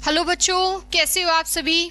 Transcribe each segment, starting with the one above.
Hello बच्चों, कैसे हो आप सभी।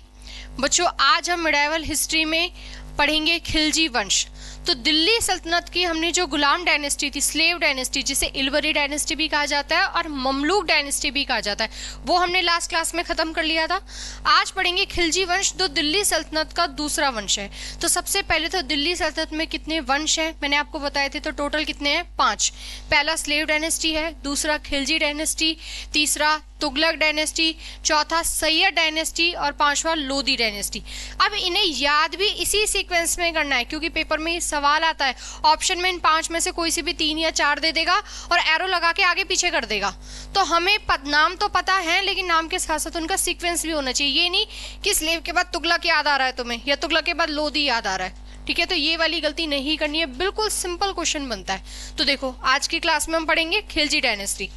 बच्चों, आज हम मिडाइवल हिस्ट्री में पढ़ेंगे खिलजी वंश। तो दिल्ली सल्तनत की हमने जो गुलाम डायनेस्टी थी, स्लेव डायनेस्टी, जिसे इलवरी डायनेस्टी भी कहा जाता है और ममलूक डायनेस्टी भी कहा जाता है, वो हमने लास्ट क्लास में खत्म कर लिया था। आज पढ़ेंगे खिलजी वंश, जो दिल्ली सल्तनत का दूसरा वंश है। तो सबसे पहले तो दिल्ली सल्तनत में कितने वंश हैं मैंने आपको बताए थे, तो टोटल कितने हैं? 5। पहला स्लेव डायनेस्टी है, दूसरा खिलजी डायनेस्टी, तीसरा तुगलक डायनेस्टी, चौथा सैयद डायनेस्टी और पांचवा लोदी डायनेस्टी। अब इन्हें याद भी इसी सीक्वेंस में करना है, क्योंकि पेपर में सवाल आता है ऑप्शन में इन 5 में से कोई सी भी 3 या 4 दे देगा और एरो लगा के आगे पीछे कर देगा। तो हमें नाम तो पता है, लेकिन नाम के साथ साथ उनका सीक्वेंस भी होना चाहिए। ये नहीं कि स्लेव के बाद तुगलक याद आ रहा है तुम्हें या तुगलक के बाद लोदी याद आ रहा है। ठीक है, तो ये वाली गलती नहीं करनी है, बिल्कुल सिंपल क्वेश्चन बनता है। तो देखो, आज की क्लास में हम पढ़ेंगे खिलजी डायनेस्टी।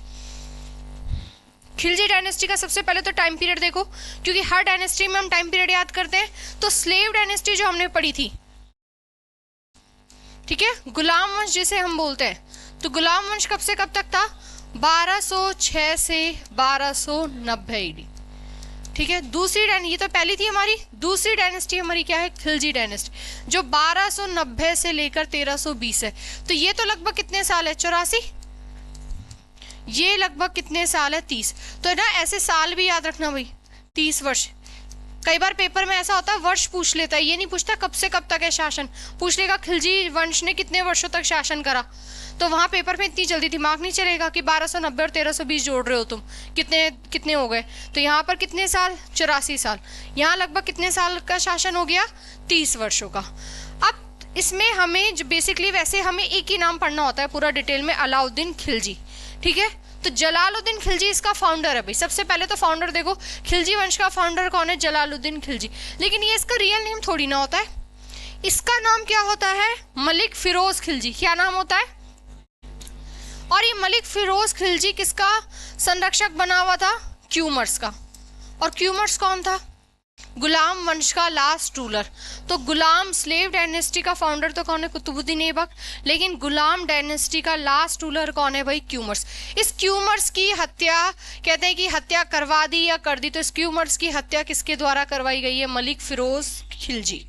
खिलजी डायनेस्टी का सबसे पहले तो टाइम पीरियड देखो, क्योंकि हर डायनेस्टी में हम टाइम पीरियड याद करते हैं। तो स्लेव डायनेस्टी जो हमने पढ़ी थी, ठीक है, गुलाम वंश जिसे हम बोलते हैं, तो गुलाम वंश कब से कब तक था? 1206 से 1290 ईडी। ठीक है, ये तो पहली थी हमारी। दूसरी डायनेस्टी हमारी क्या है? खिलजी डायनेस्टी, जो 1290 से लेकर 1320 है। तो ये तो लगभग कितने साल है? 84। ये लगभग कितने साल है? 30। तो ना ऐसे साल भी याद रखना भाई, 30 वर्ष। कई बार पेपर में ऐसा होता है वर्ष पूछ लेता है, ये नहीं पूछता कब से कब तक है शासन, पूछ लेगा खिलजी वंश ने कितने वर्षों तक शासन करा। तो वहां पेपर में इतनी जल्दी दिमाग नहीं चलेगा कि 1290 और 1320 जोड़ रहे हो तुम, कितने कितने हो गए। तो यहाँ पर कितने साल? 84 साल। यहाँ लगभग कितने साल का शासन हो गया? 30 वर्षों का। अब इसमें हमें बेसिकली वैसे हमें एक ही नाम पढ़ना होता है पूरा डिटेल में, अलाउद्दीन खिलजी। ठीक है, तो जलालुद्दीन खिलजी इसका फाउंडर है भाई। सबसे पहले तो फाउंडर देखो, खिलजी वंश का फाउंडर कौन है? जलालुद्दीन खिलजी। लेकिन ये इसका रियल नेम थोड़ी ना होता है, इसका नाम क्या होता है? मलिक फिरोज खिलजी। क्या नाम होता है? और ये मलिक फिरोज खिलजी किसका संरक्षक बना हुआ था? क्यूमर्स का। और क्यूमर्स कौन था? गुलाम वंश का लास्ट रूलर। तो गुलाम स्लेव डायनेस्टी का फाउंडर तो कौन है? कुतुबुद्दीन ऐबक। लेकिन गुलाम डायनेस्टी का लास्ट रूलर कौन है भाई? क्यूमर्स। इस क्यूमर्स की हत्या, कहते हैं कि हत्या करवा दी या कर दी, तो इस क्यूमर्स की हत्या किसके द्वारा करवाई गई है? मलिक फिरोज खिलजी।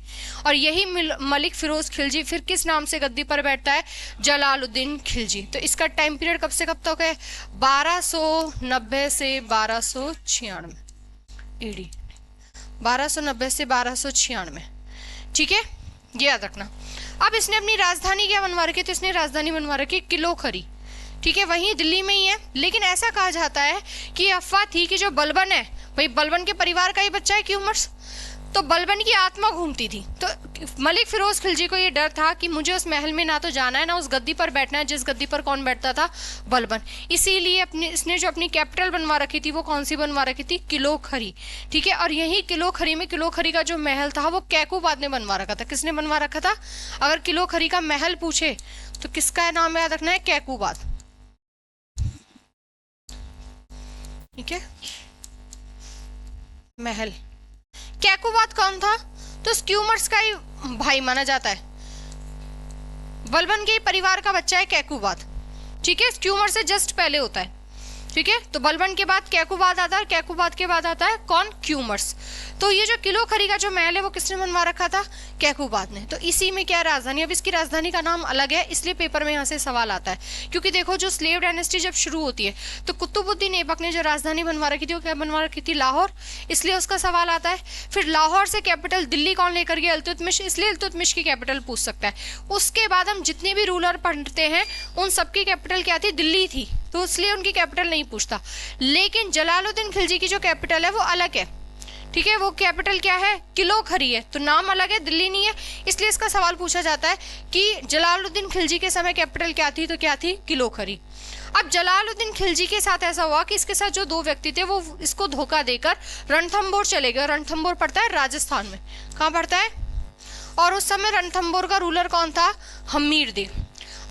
और यही मलिक फिरोज खिलजी फिर किस नाम से गद्दी पर बैठता है? जलालुद्दीन खिलजी। तो इसका टाइम पीरियड कब से कब तक है? 1290 से 1296 ईडी। 1290 से 1296। ठीक है, ये याद रखना। अब इसने अपनी राजधानी क्या बनवा रखी? तो इसने राजधानी बनवा रखी किलोखरी। ठीक है, वहीं दिल्ली में ही है। लेकिन ऐसा कहा जाता है कि अफवाह थी कि जो बलबन है भाई, बलबन के परिवार का ही बच्चा है क्यूमर्स, तो बलबन की आत्मा घूमती थी। तो मलिक फिरोज खिलजी को ये डर था कि मुझे उस महल में ना तो जाना है ना उस गद्दी पर बैठना है जिस गद्दी पर कौन बैठता था? बलबन। इसीलिए इसने जो अपनी कैपिटल बनवा रखी थी वो कौन सी बनवा रखी थी? किलोखरी। ठीक है, और यही किलोखरी का जो महल था वो कैकूबाद ने बनवा रखा था। किसने बनवा रखा था? अगर किलोखरी का महल पूछे तो किसका नाम याद रखना है? कैकूबाद। ठीक है, महल। कैकूबाद कौन था? तो क्यूमर्स का ही भाई माना जाता है, बलबन के परिवार का बच्चा है कैकूबाद। ठीक है, क्यूमर से जस्ट पहले होता है। ठीक है, तो बलबन के बाद कैकूबाद आता है, कैकूबाद के बाद आता है कौन? क्यूमर्स। तो ये जो किलोखरी का जो महल है वो किसने बनवा रखा था? कैकूबाद ने। तो इसी में क्या राजधानी, अब इसकी राजधानी का नाम अलग है, इसलिए पेपर में यहाँ से सवाल आता है। क्योंकि देखो, जो स्लेव डायनेस्टी जब शुरू होती है तो कुतुबुद्दीन ऐबक ने जो राजधानी बनवा रखी थी वो क्या बनवा रखी थी? लाहौर, इसलिए उसका सवाल आता है। फिर लाहौर से कैपिटल दिल्ली कौन लेकर गया? इल्तुतमिश, इसलिए इल्तुतमिश की कैपिटल पूछ सकता है। उसके बाद हम जितने भी रूलर पढ़ते हैं उन सबकी कैपिटल क्या थी? दिल्ली थी, तो इसलिए उनकी कैपिटल नहीं पूछता। लेकिन जलालुद्दीन खिलजी की जो कैपिटल है वो अलग है। ठीक है, वो कैपिटल क्या है? किलोखरी है, तो नाम अलग है, दिल्ली नहीं है। इसलिए इसका सवाल पूछा जाता है कि जलालुद्दीन खिलजी के समय कैपिटल क्या थी? तो क्या थी? किलोखरी। अब जलालुद्दीन खिलजी के साथ ऐसा हुआ कि इसके साथ जो 2 व्यक्ति थे वो इसको धोखा देकर रणथंबोर चले गए। रणथंबोर पड़ता है राजस्थान में। कहाँ पड़ता है? और उस समय रणथंबोर का रूलर कौन था? हम्मीर देव।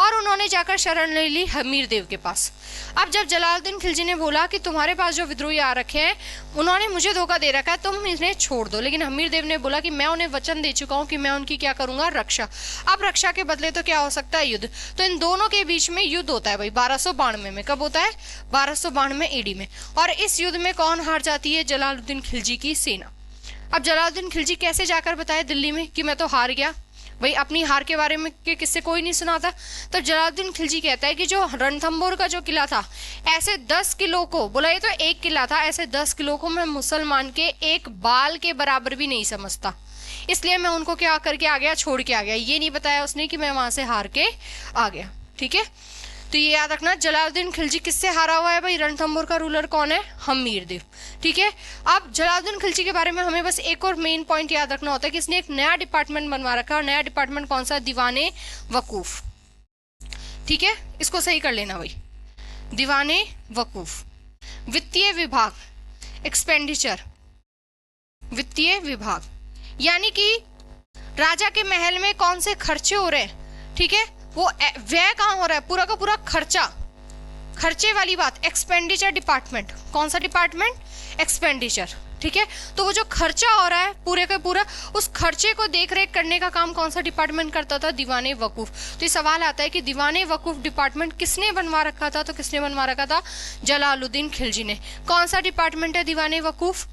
और उन्होंने जाकर शरण ले ली हमीर देव के पास। अब जब जलालुद्दीन खिलजी ने बोला कि तुम्हारे पास जो विद्रोही आ रखे हैं उन्होंने मुझे धोखा दे रखा है, तुम इन्हें छोड़ दो, लेकिन हमीर देव ने बोला कि मैं उन्हें वचन दे चुका हूं कि मैं उनकी क्या करूंगा, रक्षा। अब रक्षा के बदले तो क्या हो सकता है, युद्ध। तो इन दोनों के बीच में युद्ध होता है भाई 1292 में। कब होता है, 1292 ईडी में। और इस युद्ध में कौन हार जाती है, जलालुद्दीन खिलजी की सेना। अब जलालुद्दीन खिलजी कैसे जाकर बताए दिल्ली में कि मैं तो हार गया, भाई अपनी हार के बारे में के किससे कोई नहीं सुना था। तो जलालुद्दीन खिलजी कहता है कि जो रणथंभौर का जो किला था, ऐसे 10 किलो को, बोला ये तो एक किला था, ऐसे 10 किलो को मैं मुसलमान के एक बाल के बराबर भी नहीं समझता, इसलिए मैं उनको क्या करके आ गया, छोड़ के आ गया। ये नहीं बताया उसने कि मैं वहां से हार के आ गया। ठीक है, तो ये याद रखना, जलालुद्दीन खिलजी किससे हारा हुआ है भाई, रणथंभौर का रूलर कौन है, हमीर देव। ठीक है, अब जलालुद्दीन खिलजी के बारे में हमें बस एक और मेन पॉइंट याद रखना होता है कि इसने एक नया डिपार्टमेंट बनवा रखा है, और नया डिपार्टमेंट कौन सा, दीवाने वकूफ। ठीक है, इसको सही कर लेना भाई, दीवाने वकूफ। वित्तीय विभाग, एक्सपेंडिचर, वित्तीय विभाग, यानी कि राजा के महल में कौन से खर्चे हो रहे हैं, ठीक है, वो व्यय कहाँ हो रहा है, पूरा का पूरा खर्चा, खर्चे वाली बात, एक्सपेंडिचर डिपार्टमेंट। कौन सा डिपार्टमेंट, एक्सपेंडिचर। ठीक है, तो वो जो खर्चा हो रहा है पूरे का पूरा, उस खर्चे को देख रेख करने का काम कौन सा डिपार्टमेंट करता था, दीवाने वकूफ। तो ये सवाल आता है कि दीवाने वकूफ डिपार्टमेंट किसने बनवा रखा था, तो किसने बनवा रखा था, जलालुद्दीन खिलजी ने। कौन सा डिपार्टमेंट है दीवाने वकूफ,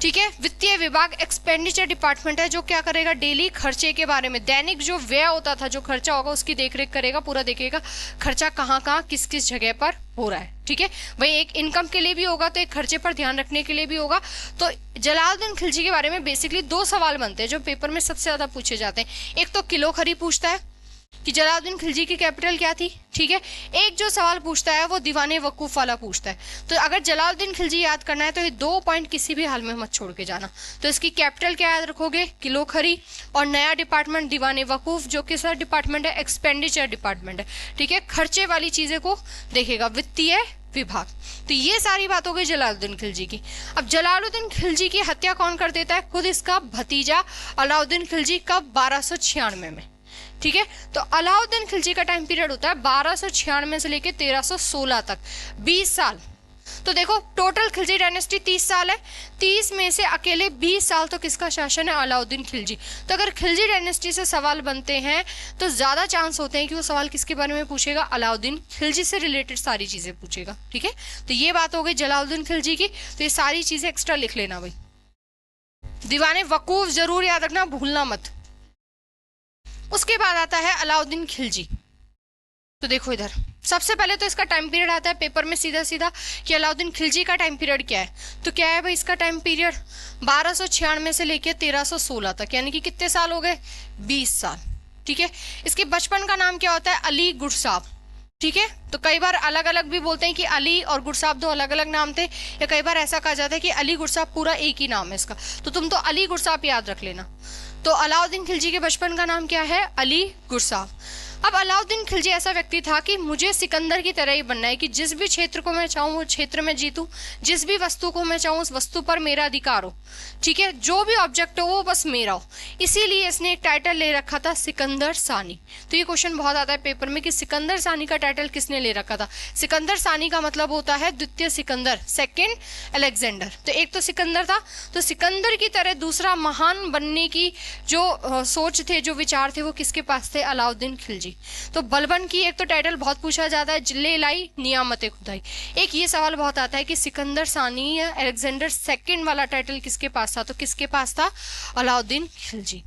ठीक है। वित्तीय विभाग एक्सपेंडिचर डिपार्टमेंट है, जो क्या करेगा, डेली खर्चे के बारे में, दैनिक जो व्यय होता था, जो खर्चा होगा उसकी देखरेख करेगा, पूरा देखेगा खर्चा कहाँ कहाँ किस किस जगह पर हो रहा है। ठीक है, भाई एक इनकम के लिए भी होगा तो एक खर्चे पर ध्यान रखने के लिए भी होगा। तो जलालुद्दीन खिलजी के बारे में बेसिकली 2 सवाल बनते हैं जो पेपर में सबसे ज्यादा पूछे जाते हैं। एक तो किलो खरी पूछता है कि जलालुद्दीन खिलजी की कैपिटल क्या थी, ठीक है। एक जो सवाल पूछता है वो दीवाने वकूफ वाला पूछता है। तो अगर जलालुद्दीन खिलजी याद करना है तो ये 2 पॉइंट किसी भी हाल में मत छोड़ के जाना। तो इसकी कैपिटल क्या याद रखोगे, किलो खरी, और नया डिपार्टमेंट दीवाने वकूफ, जो किस डिपार्टमेंट है, एक्सपेंडिचर डिपार्टमेंट है। ठीक है, खर्चे वाली चीजें को देखेगा, वित्तीय विभाग। तो ये सारी बात हो गई जलालुद्दीन खिलजी की। अब जलालुद्दीन खिलजी की हत्या कौन कर देता है, खुद इसका भतीजा अलाउद्दीन खिलजी, कब, 1296 में। ठीक है, तो अलाउद्दीन खिलजी का टाइम पीरियड होता है 1296 से लेके 1316 तक, 20 साल। तो देखो टोटल खिलजी डायनेस्टी 30 साल है, 30 में से अकेले 20 साल तो किसका शासन है, अलाउद्दीन खिलजी। तो अगर खिलजी डायनेस्टी से सवाल बनते हैं तो ज्यादा चांस होते हैं कि वो सवाल किसके बारे में पूछेगा, अलाउद्दीन खिलजी से रिलेटेड सारी चीजें पूछेगा। ठीक है, तो ये बात हो गई जलालुद्दीन खिलजी की। तो ये सारी चीजें एक्स्ट्रा लिख लेना भाई। दीवाने वकूफ जरूर याद रखना, भूलना मत। उसके बाद आता है अलाउद्दीन खिलजी। तो देखो इधर सबसे पहले तो इसका टाइम पीरियड आता है पेपर में सीधा सीधा कि अलाउद्दीन खिलजी का टाइम पीरियड क्या है। तो क्या है भाई इसका टाइम पीरियड, 1296 से लेकर 1316 तक, यानी कि कितने साल हो गए, 20 साल। ठीक है, इसके बचपन का नाम क्या होता है, अली गुरसाब। ठीक है, तो कई बार अलग अलग भी बोलते हैं कि अली और गुरसाब 2 अलग अलग नाम थे, या कई बार ऐसा कहा जाता है कि अली गुरसाब पूरा एक ही नाम है इसका। तो तुम तो अली गुरसाब याद रख लेना। तो अलाउद्दीन खिलजी के बचपन का नाम क्या है, अली गुरसाब। अब अलाउद्दीन खिलजी ऐसा व्यक्ति था कि मुझे सिकंदर की तरह ही बनना है कि जिस भी क्षेत्र को मैं चाहूँ वो क्षेत्र में जीतूं, जिस भी वस्तु को मैं चाहूँ उस वस्तु पर मेरा अधिकार हो। ठीक है, जो भी ऑब्जेक्ट हो वो बस मेरा हो। इसीलिए इसने एक टाइटल ले रखा था सिकंदर सानी। तो ये क्वेश्चन बहुत आता है पेपर में कि सिकंदर सानी का टाइटल किसने ले रखा था। सिकंदर सानी का मतलब होता है द्वितीय सिकंदर, सेकेंड अलेक्जेंडर। तो एक तो सिकंदर था, तो सिकंदर की तरह दूसरा महान बनने की जो सोच थे, जो विचार थे, वो किसके पास थे, अलाउद्दीन खिलजी। तो बलबन की एक तो टाइटल बहुत पूछा जाता है, जिले लाई नियामत खुदाई। एक ये सवाल बहुत आता है कि सिकंदर सानी या अलेक्जेंडर सेकंड वाला टाइटल किसके पास था, तो किसके पास था, अलाउद्दीन खिलजी।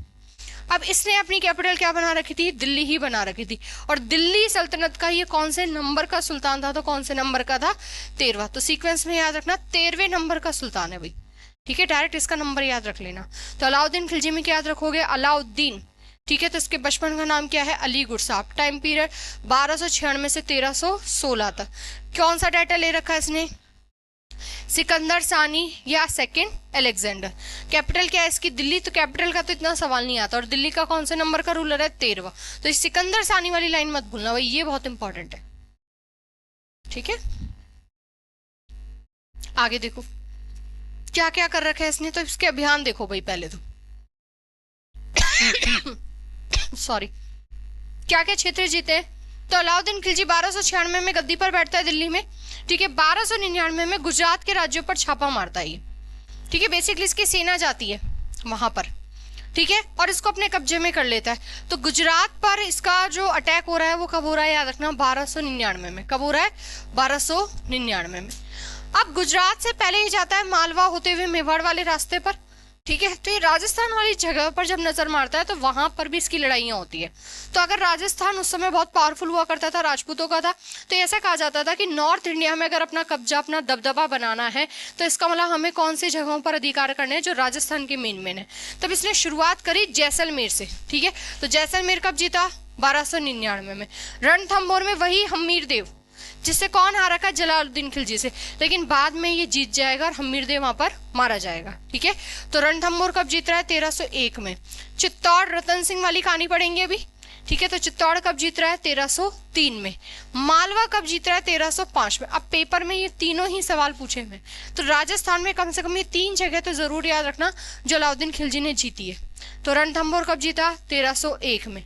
अब इसने अपनी कैपिटल क्या बना रखी थी, दिल्ली ही बना रखी थी। और दिल्ली सल्तनत का ये कौन से नंबर का सुल्तान था, तो कौन से नंबर का था, 13वां। तो सीक्वेंस में याद रखना 13वें नंबर का सुल्तान है भाई। ठीक है, डायरेक्ट इसका नंबर याद रख लेना। तो अलाउद्दीन खिलजी में क्या याद रखोगे, अलाउद्दीन। ठीक है, तो इसके बचपन का नाम क्या है, अली गुरसाब। टाइम पीरियड 1296 से 1316 तक। कौन सा टाइटल ले रखा है इसने, सिकंदर सानी या सेकंड अलेक्जेंडर। कैपिटल क्या है इसकी, दिल्ली। तो कैपिटल का तो इतना सवाल नहीं आता। और दिल्ली का कौन से नंबर का रूलर है, 13वां। तो इस सिकंदर सानी वाली लाइन मत भूलना भाई, ये बहुत इंपॉर्टेंट है। ठीक है, आगे देखो क्या क्या कर रखा है इसने। तो इसके अभियान देखो भाई पहले तो सॉरी, क्या क्या क्षेत्र जीते हैं, तो अलाउद्दीन खिलजी 1296 में गद्दी पर बैठता है दिल्ली में, ठीक है। 1299 में गुजरात के राज्यों पर छापा मारता है ये, ठीक है। बेसिकली इसकी सेना जाती है वहां पर, ठीक है, और इसको अपने कब्जे में कर लेता है। तो गुजरात पर इसका जो अटैक हो रहा है वो कब हो रहा है, याद रखना 1299 में। कब हो रहा है, 1299 में। अब गुजरात से पहले ही जाता है मालवा होते हुए मेवाड़ वाले रास्ते पर, ठीक है। तो ये राजस्थान वाली जगह पर जब नजर मारता है तो वहां पर भी इसकी लड़ाइयां होती है। तो अगर राजस्थान उस समय बहुत पावरफुल हुआ करता था, राजपूतों का था, तो ऐसा कहा जाता था कि नॉर्थ इंडिया में अगर अपना कब्जा, अपना दबदबा बनाना है तो इसका मतलब हमें कौन सी जगहों पर अधिकार करने हैं जो राजस्थान के मेन है। तब इसने शुरुआत करी जैसलमेर से, ठीक है। तो जैसलमेर कब जीता, 1299 में। रणथंभौर में वही हम्मीर देव, जिससे कौन हारा था, जलालुद्दीन खिलजी से, लेकिन बाद में ये जीत जाएगा और हम्मीर देव वहां पर मारा जाएगा, ठीक है। तो रणथंभौर कब जीत रहा है, 1301 में। चित्तौड़ रतन सिंह वाली कहानी पढ़ेंगे अभी, ठीक है। तो चित्तौड़ कब जीत रहा है, 1303 में। मालवा कब जीत रहा है, 1305 में। अब पेपर में ये तीनों ही सवाल पूछे हुए, तो राजस्थान में कम से कम ये 3 जगह तो जरूर याद रखना जो अलाउद्दीन खिलजी ने जीती है। तो रणथंभौर कब जीता, 1301 में,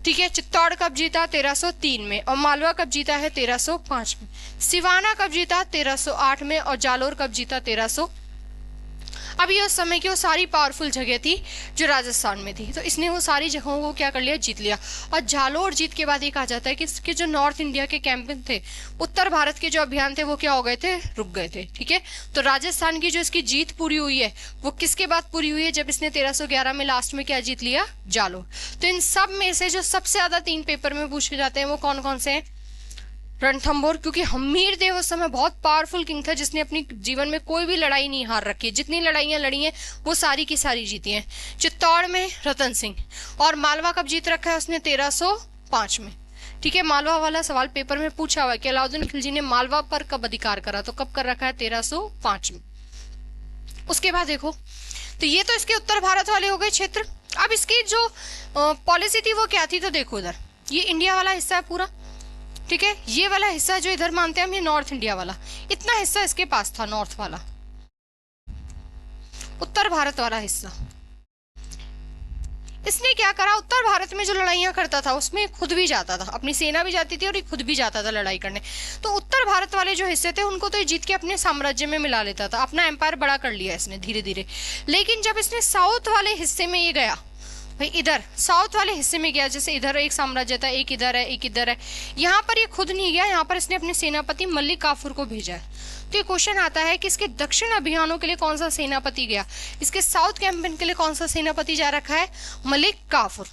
ठीक है। चित्तौड़ कब जीता, 1303 में। और मालवा कब जीता है, 1305 में। सिवाना कब जीता, 1308 में। और जालोर कब जीता, 1300। अब ये उस समय की वो सारी पावरफुल जगह थी जो राजस्थान में थी, तो इसने वो सारी जगहों को क्या कर लिया, जीत लिया। और जालोर जीत के बाद ये कहा जाता है कि इसके जो नॉर्थ इंडिया के कैंपेन थे, उत्तर भारत के जो अभियान थे, वो क्या हो गए थे, रुक गए थे, ठीक है। तो राजस्थान की जो इसकी जीत पूरी हुई है वो किसके बाद पूरी हुई है, जब इसने 1311 में लास्ट में क्या जीत लिया, जालोर। तो इन सब में से जो सबसे ज्यादा 3 पेपर में पूछे जाते हैं वो कौन कौन से हैं, रणथंभौर, क्योंकि हम्मीर देव उस समय बहुत पावरफुल किंग था जिसने अपनी जीवन में कोई भी लड़ाई नहीं हार रखी, जितनी लड़ाइयां लड़ी हैं वो सारी की सारी जीती हैं। चित्तौड़ में रतन सिंह। और मालवा कब जीत रखा है उसने, 1305 में, ठीक है। मालवा वाला सवाल पेपर में पूछा हुआ है कि अलाउद्दीन खिलजी ने मालवा पर कब अधिकार करा, तो कब कर रखा है, 1305 में। उसके बाद देखो, तो ये तो इसके उत्तर भारत वाले हो गए क्षेत्र। अब इसकी जो पॉलिसी थी वो क्या थी, तो देखो इधर ये इंडिया वाला हिस्सा है पूरा, ठीक है। ये वाला हिस्सा जो इधर मानते हैं हम, ये नॉर्थ इंडिया वाला, इतना हिस्सा इसके पास था, नॉर्थ वाला, उत्तर भारत वाला हिस्सा। इसने क्या करा, उत्तर भारत में जो लड़ाइयां करता था उसमें खुद भी जाता था, अपनी सेना भी जाती थी और ये खुद भी जाता था लड़ाई करने। तो उत्तर भारत वाले जो हिस्से थे उनको तो ये जीत के अपने साम्राज्य में मिला लेता था, अपना एम्पायर बड़ा कर लिया इसने धीरे धीरे। लेकिन जब इसने साउथ वाले हिस्से में ये गया, भाई इधर साउथ वाले हिस्से में गया, जैसे इधर एक साम्राज्य था, एक इधर है, एक इधर है, यहाँ पर ये खुद नहीं गया, यहाँ पर इसने अपने सेनापति मलिक काफूर को भेजा है। तो ये क्वेश्चन आता है कि इसके दक्षिण अभियानों के लिए कौन सा सेनापति गया, इसके साउथ कैंपेन के लिए कौन सा सेनापति जा रखा है, मलिक काफूर।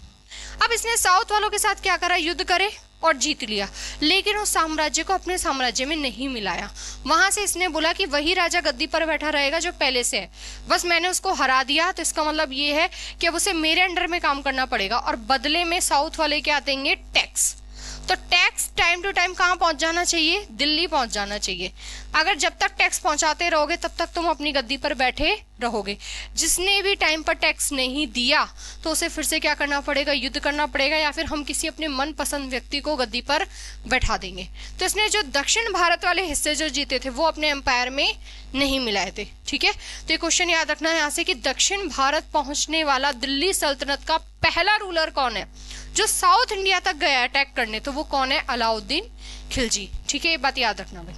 अब इसने साउथ वालों के साथ क्या करा, युद्ध करे और जीत लिया, लेकिन उस साम्राज्य को अपने साम्राज्य में नहीं मिलाया। वहां से इसने बोला कि वही राजा गद्दी पर बैठा रहेगा जो पहले से है, बस मैंने उसको हरा दिया। तो इसका मतलब ये है कि अब उसे मेरे अंडर में काम करना पड़ेगा और बदले में साउथ वाले क्या देंगे, टैक्स। तो टैक्स टाइम टू टाइम कहाँ पहुंच जाना चाहिए, दिल्ली पहुंच जाना चाहिए। अगर जब तक टैक्स पहुंचाते रहोगे तब तक तुम अपनी गद्दी पर बैठे रहोगे। जिसने भी टाइम पर टैक्स नहीं दिया तो उसे फिर से क्या करना पड़ेगा, युद्ध करना पड़ेगा, या फिर हम किसी अपने मनपसंद व्यक्ति को गद्दी पर बैठा देंगे। तो इसने जो दक्षिण भारत वाले हिस्से जो जीते थे वो अपने एम्पायर में नहीं मिलाए थे, ठीक है। तो ये क्वेश्चन याद रखना है यहाँ से कि दक्षिण भारत पहुंचने वाला दिल्ली सल्तनत का पहला रूलर कौन है जो साउथ इंडिया तक गया अटैक करने, तो वो कौन है, अलाउद्दीन खिलजी, ठीक है। ये बात याद रखना भाई,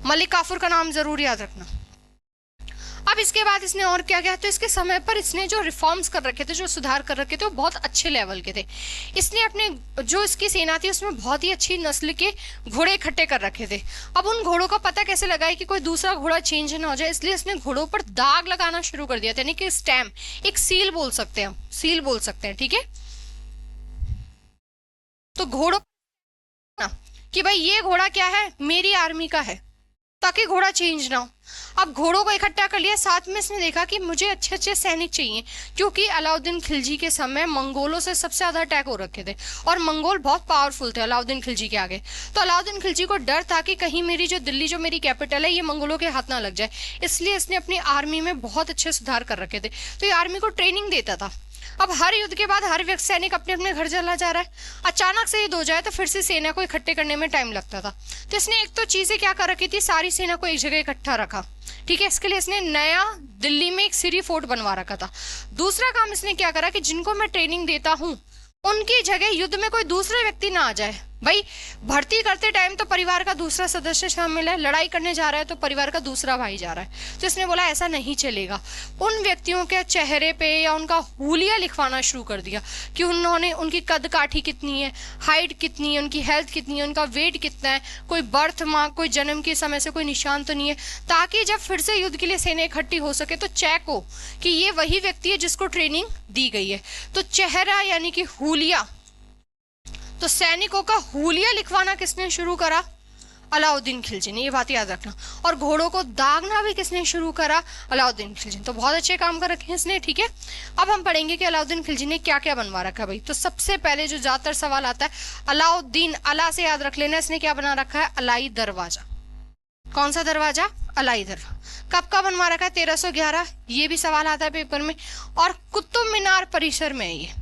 मलिक काफूर का नाम जरूर याद रखना। अब इसके बाद इसने और क्या किया, तो इसके समय पर इसने जो रिफॉर्म्स कर रखे थे, जो सुधार कर रखे थे, वो बहुत अच्छे लेवल के थे। इसने अपने जो इसकी सेना थी उसमें बहुत ही अच्छी नस्ल के घोड़े इकट्ठे कर रखे थे। अब उन घोड़ों का पता कैसे लगाए कि कोई दूसरा घोड़ा चेंज ना हो जाए, इसलिए इसने घोड़ों पर दाग लगाना शुरू कर दिया था, यानी कि स्टैम्प, एक सील बोल सकते हैं, सील बोल सकते हैं, ठीक है। तो घोड़ों ना कि भाई ये घोड़ा क्या है, मेरी आर्मी का है, ताकि घोड़ा चेंज ना हो। अब घोड़ों को इकट्ठा कर लिया, साथ में इसने देखा कि मुझे अच्छे अच्छे सैनिक चाहिए, क्योंकि अलाउद्दीन खिलजी के समय मंगोलों से सबसे ज्यादा अटैक हो रखे थे और मंगोल बहुत पावरफुल थे अलाउद्दीन खिलजी के आगे। तो अलाउद्दीन खिलजी को डर था कि कहीं मेरी जो दिल्ली, जो मेरी कैपिटल है, ये मंगोलों के हाथ ना लग जाए, इसलिए इसने अपनी आर्मी में बहुत अच्छे सुधार कर रखे थे। तो ये आर्मी को ट्रेनिंग देता था। अब हर युद्ध के बाद हर व्यक्ति सैनिक अपने अपने घर चला जा रहा है, अचानक से युद्ध हो जाए तो फिर से सेना को इकट्ठे करने में टाइम लगता था। तो इसने एक तो चीजें क्या कर रखी थी, सारी सेना को एक जगह इकट्ठा रखा, ठीक है। इसके लिए इसने नया दिल्ली में एक सिरी फोर्ट बनवा रखा था। दूसरा काम इसने क्या करा कि जिनको मैं ट्रेनिंग देता हूँ उनकी जगह युद्ध में कोई दूसरे व्यक्ति ना आ जाए, भाई भर्ती करते टाइम तो परिवार का दूसरा सदस्य शामिल है, लड़ाई करने जा रहा है तो परिवार का दूसरा भाई जा रहा है। तो इसने बोला ऐसा नहीं चलेगा। उन व्यक्तियों के चेहरे पे या उनका हुलिया लिखवाना शुरू कर दिया कि उन्होंने, उनकी कद काठी कितनी है, हाइट कितनी है, उनकी हेल्थ कितनी है, उनका वेट कितना है, कोई बर्थ मार्क, कोई जन्म के समय से कोई निशान तो नहीं है, ताकि जब फिर से युद्ध के लिए सेना इकट्ठी हो सके तो चेक हो कि ये वही व्यक्ति है जिसको ट्रेनिंग दी गई है। तो चेहरा यानी कि हुलिया, तो सैनिकों का हुलिया लिखवाना किसने शुरू करा? अलाउद्दीन खिलजी ने, ये बात याद रखना। और घोड़ों को दागना भी किसने शुरू करा? अलाउद्दीन खिलजी। तो बहुत अच्छे काम कर रखे हैं इसने, ठीक है। अब हम पढ़ेंगे कि अलाउद्दीन खिलजी ने क्या क्या बनवा रखा है भाई। तो सबसे पहले जो ज्यादातर सवाल आता है, अलाउद्दीन, अला से याद रख लेना, इसने क्या बना रखा है? अलाई दरवाजा। कौन सा दरवाजा? अलाई दरवाजा। कब का बनवा रखा है? 1311, ये भी सवाल आता है पेपर में। और कुतुब मीनार परिसर में है ये।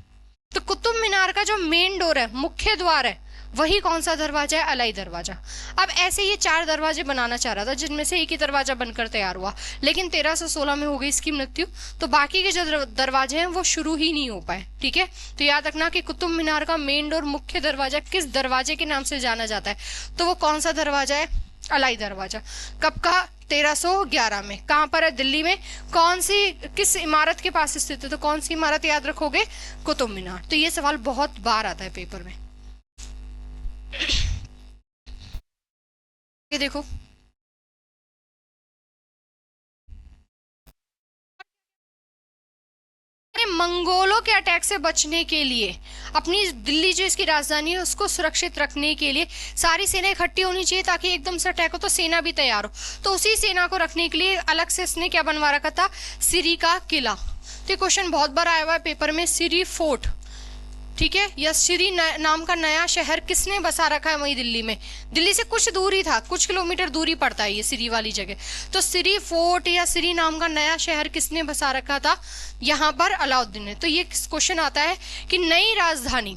तो कुतुब मीनार का जो मेन डोर है, मुख्य द्वार है, वही कौन सा दरवाजा है? अलाई दरवाजा। अब ऐसे ये 4 दरवाजे बनाना चाह रहा था, जिनमें से एक ही दरवाजा बनकर तैयार हुआ, लेकिन 1316 में हो गई इसकी मृत्यु। तो बाकी के जो दरवाजे हैं वो शुरू ही नहीं हो पाए, ठीक है। तो याद रखना कि कुतुब मीनार का मेन डोर, मुख्य दरवाजा, किस दरवाजे के नाम से जाना जाता है? तो वो कौन सा दरवाजा है? अलाई दरवाजा। कब का? 1311 में। कहां पर है? दिल्ली में। कौन सी, किस इमारत के पास स्थित है? तो कौन सी इमारत याद रखोगे? कुतुब मीनार। तो ये सवाल बहुत बार आता है पेपर में। ये देखो, मंगोलों के अटैक से बचने के लिए, अपनी दिल्ली जो इसकी राजधानी है उसको सुरक्षित रखने के लिए सारी सेना इकट्ठी होनी चाहिए, ताकि एकदम से अटैक हो तो सेना भी तैयार हो। तो उसी सेना को रखने के लिए अलग से इसने क्या बनवा रखा था? सिरी का किला। तो क्वेश्चन बहुत बार आया हुआ है पेपर में, सिरी फोर्ट, ठीक है। या सिरी नाम का नया शहर किसने बसा रखा है वही दिल्ली में? दिल्ली से कुछ दूर ही था, कुछ किलोमीटर दूरी पड़ता है ये सिरी वाली जगह। तो सिरी फोर्ट या सिरी नाम का नया शहर किसने बसा रखा था? यहाँ पर अलाउद्दीन ने। तो ये क्वेश्चन आता है कि नई राजधानी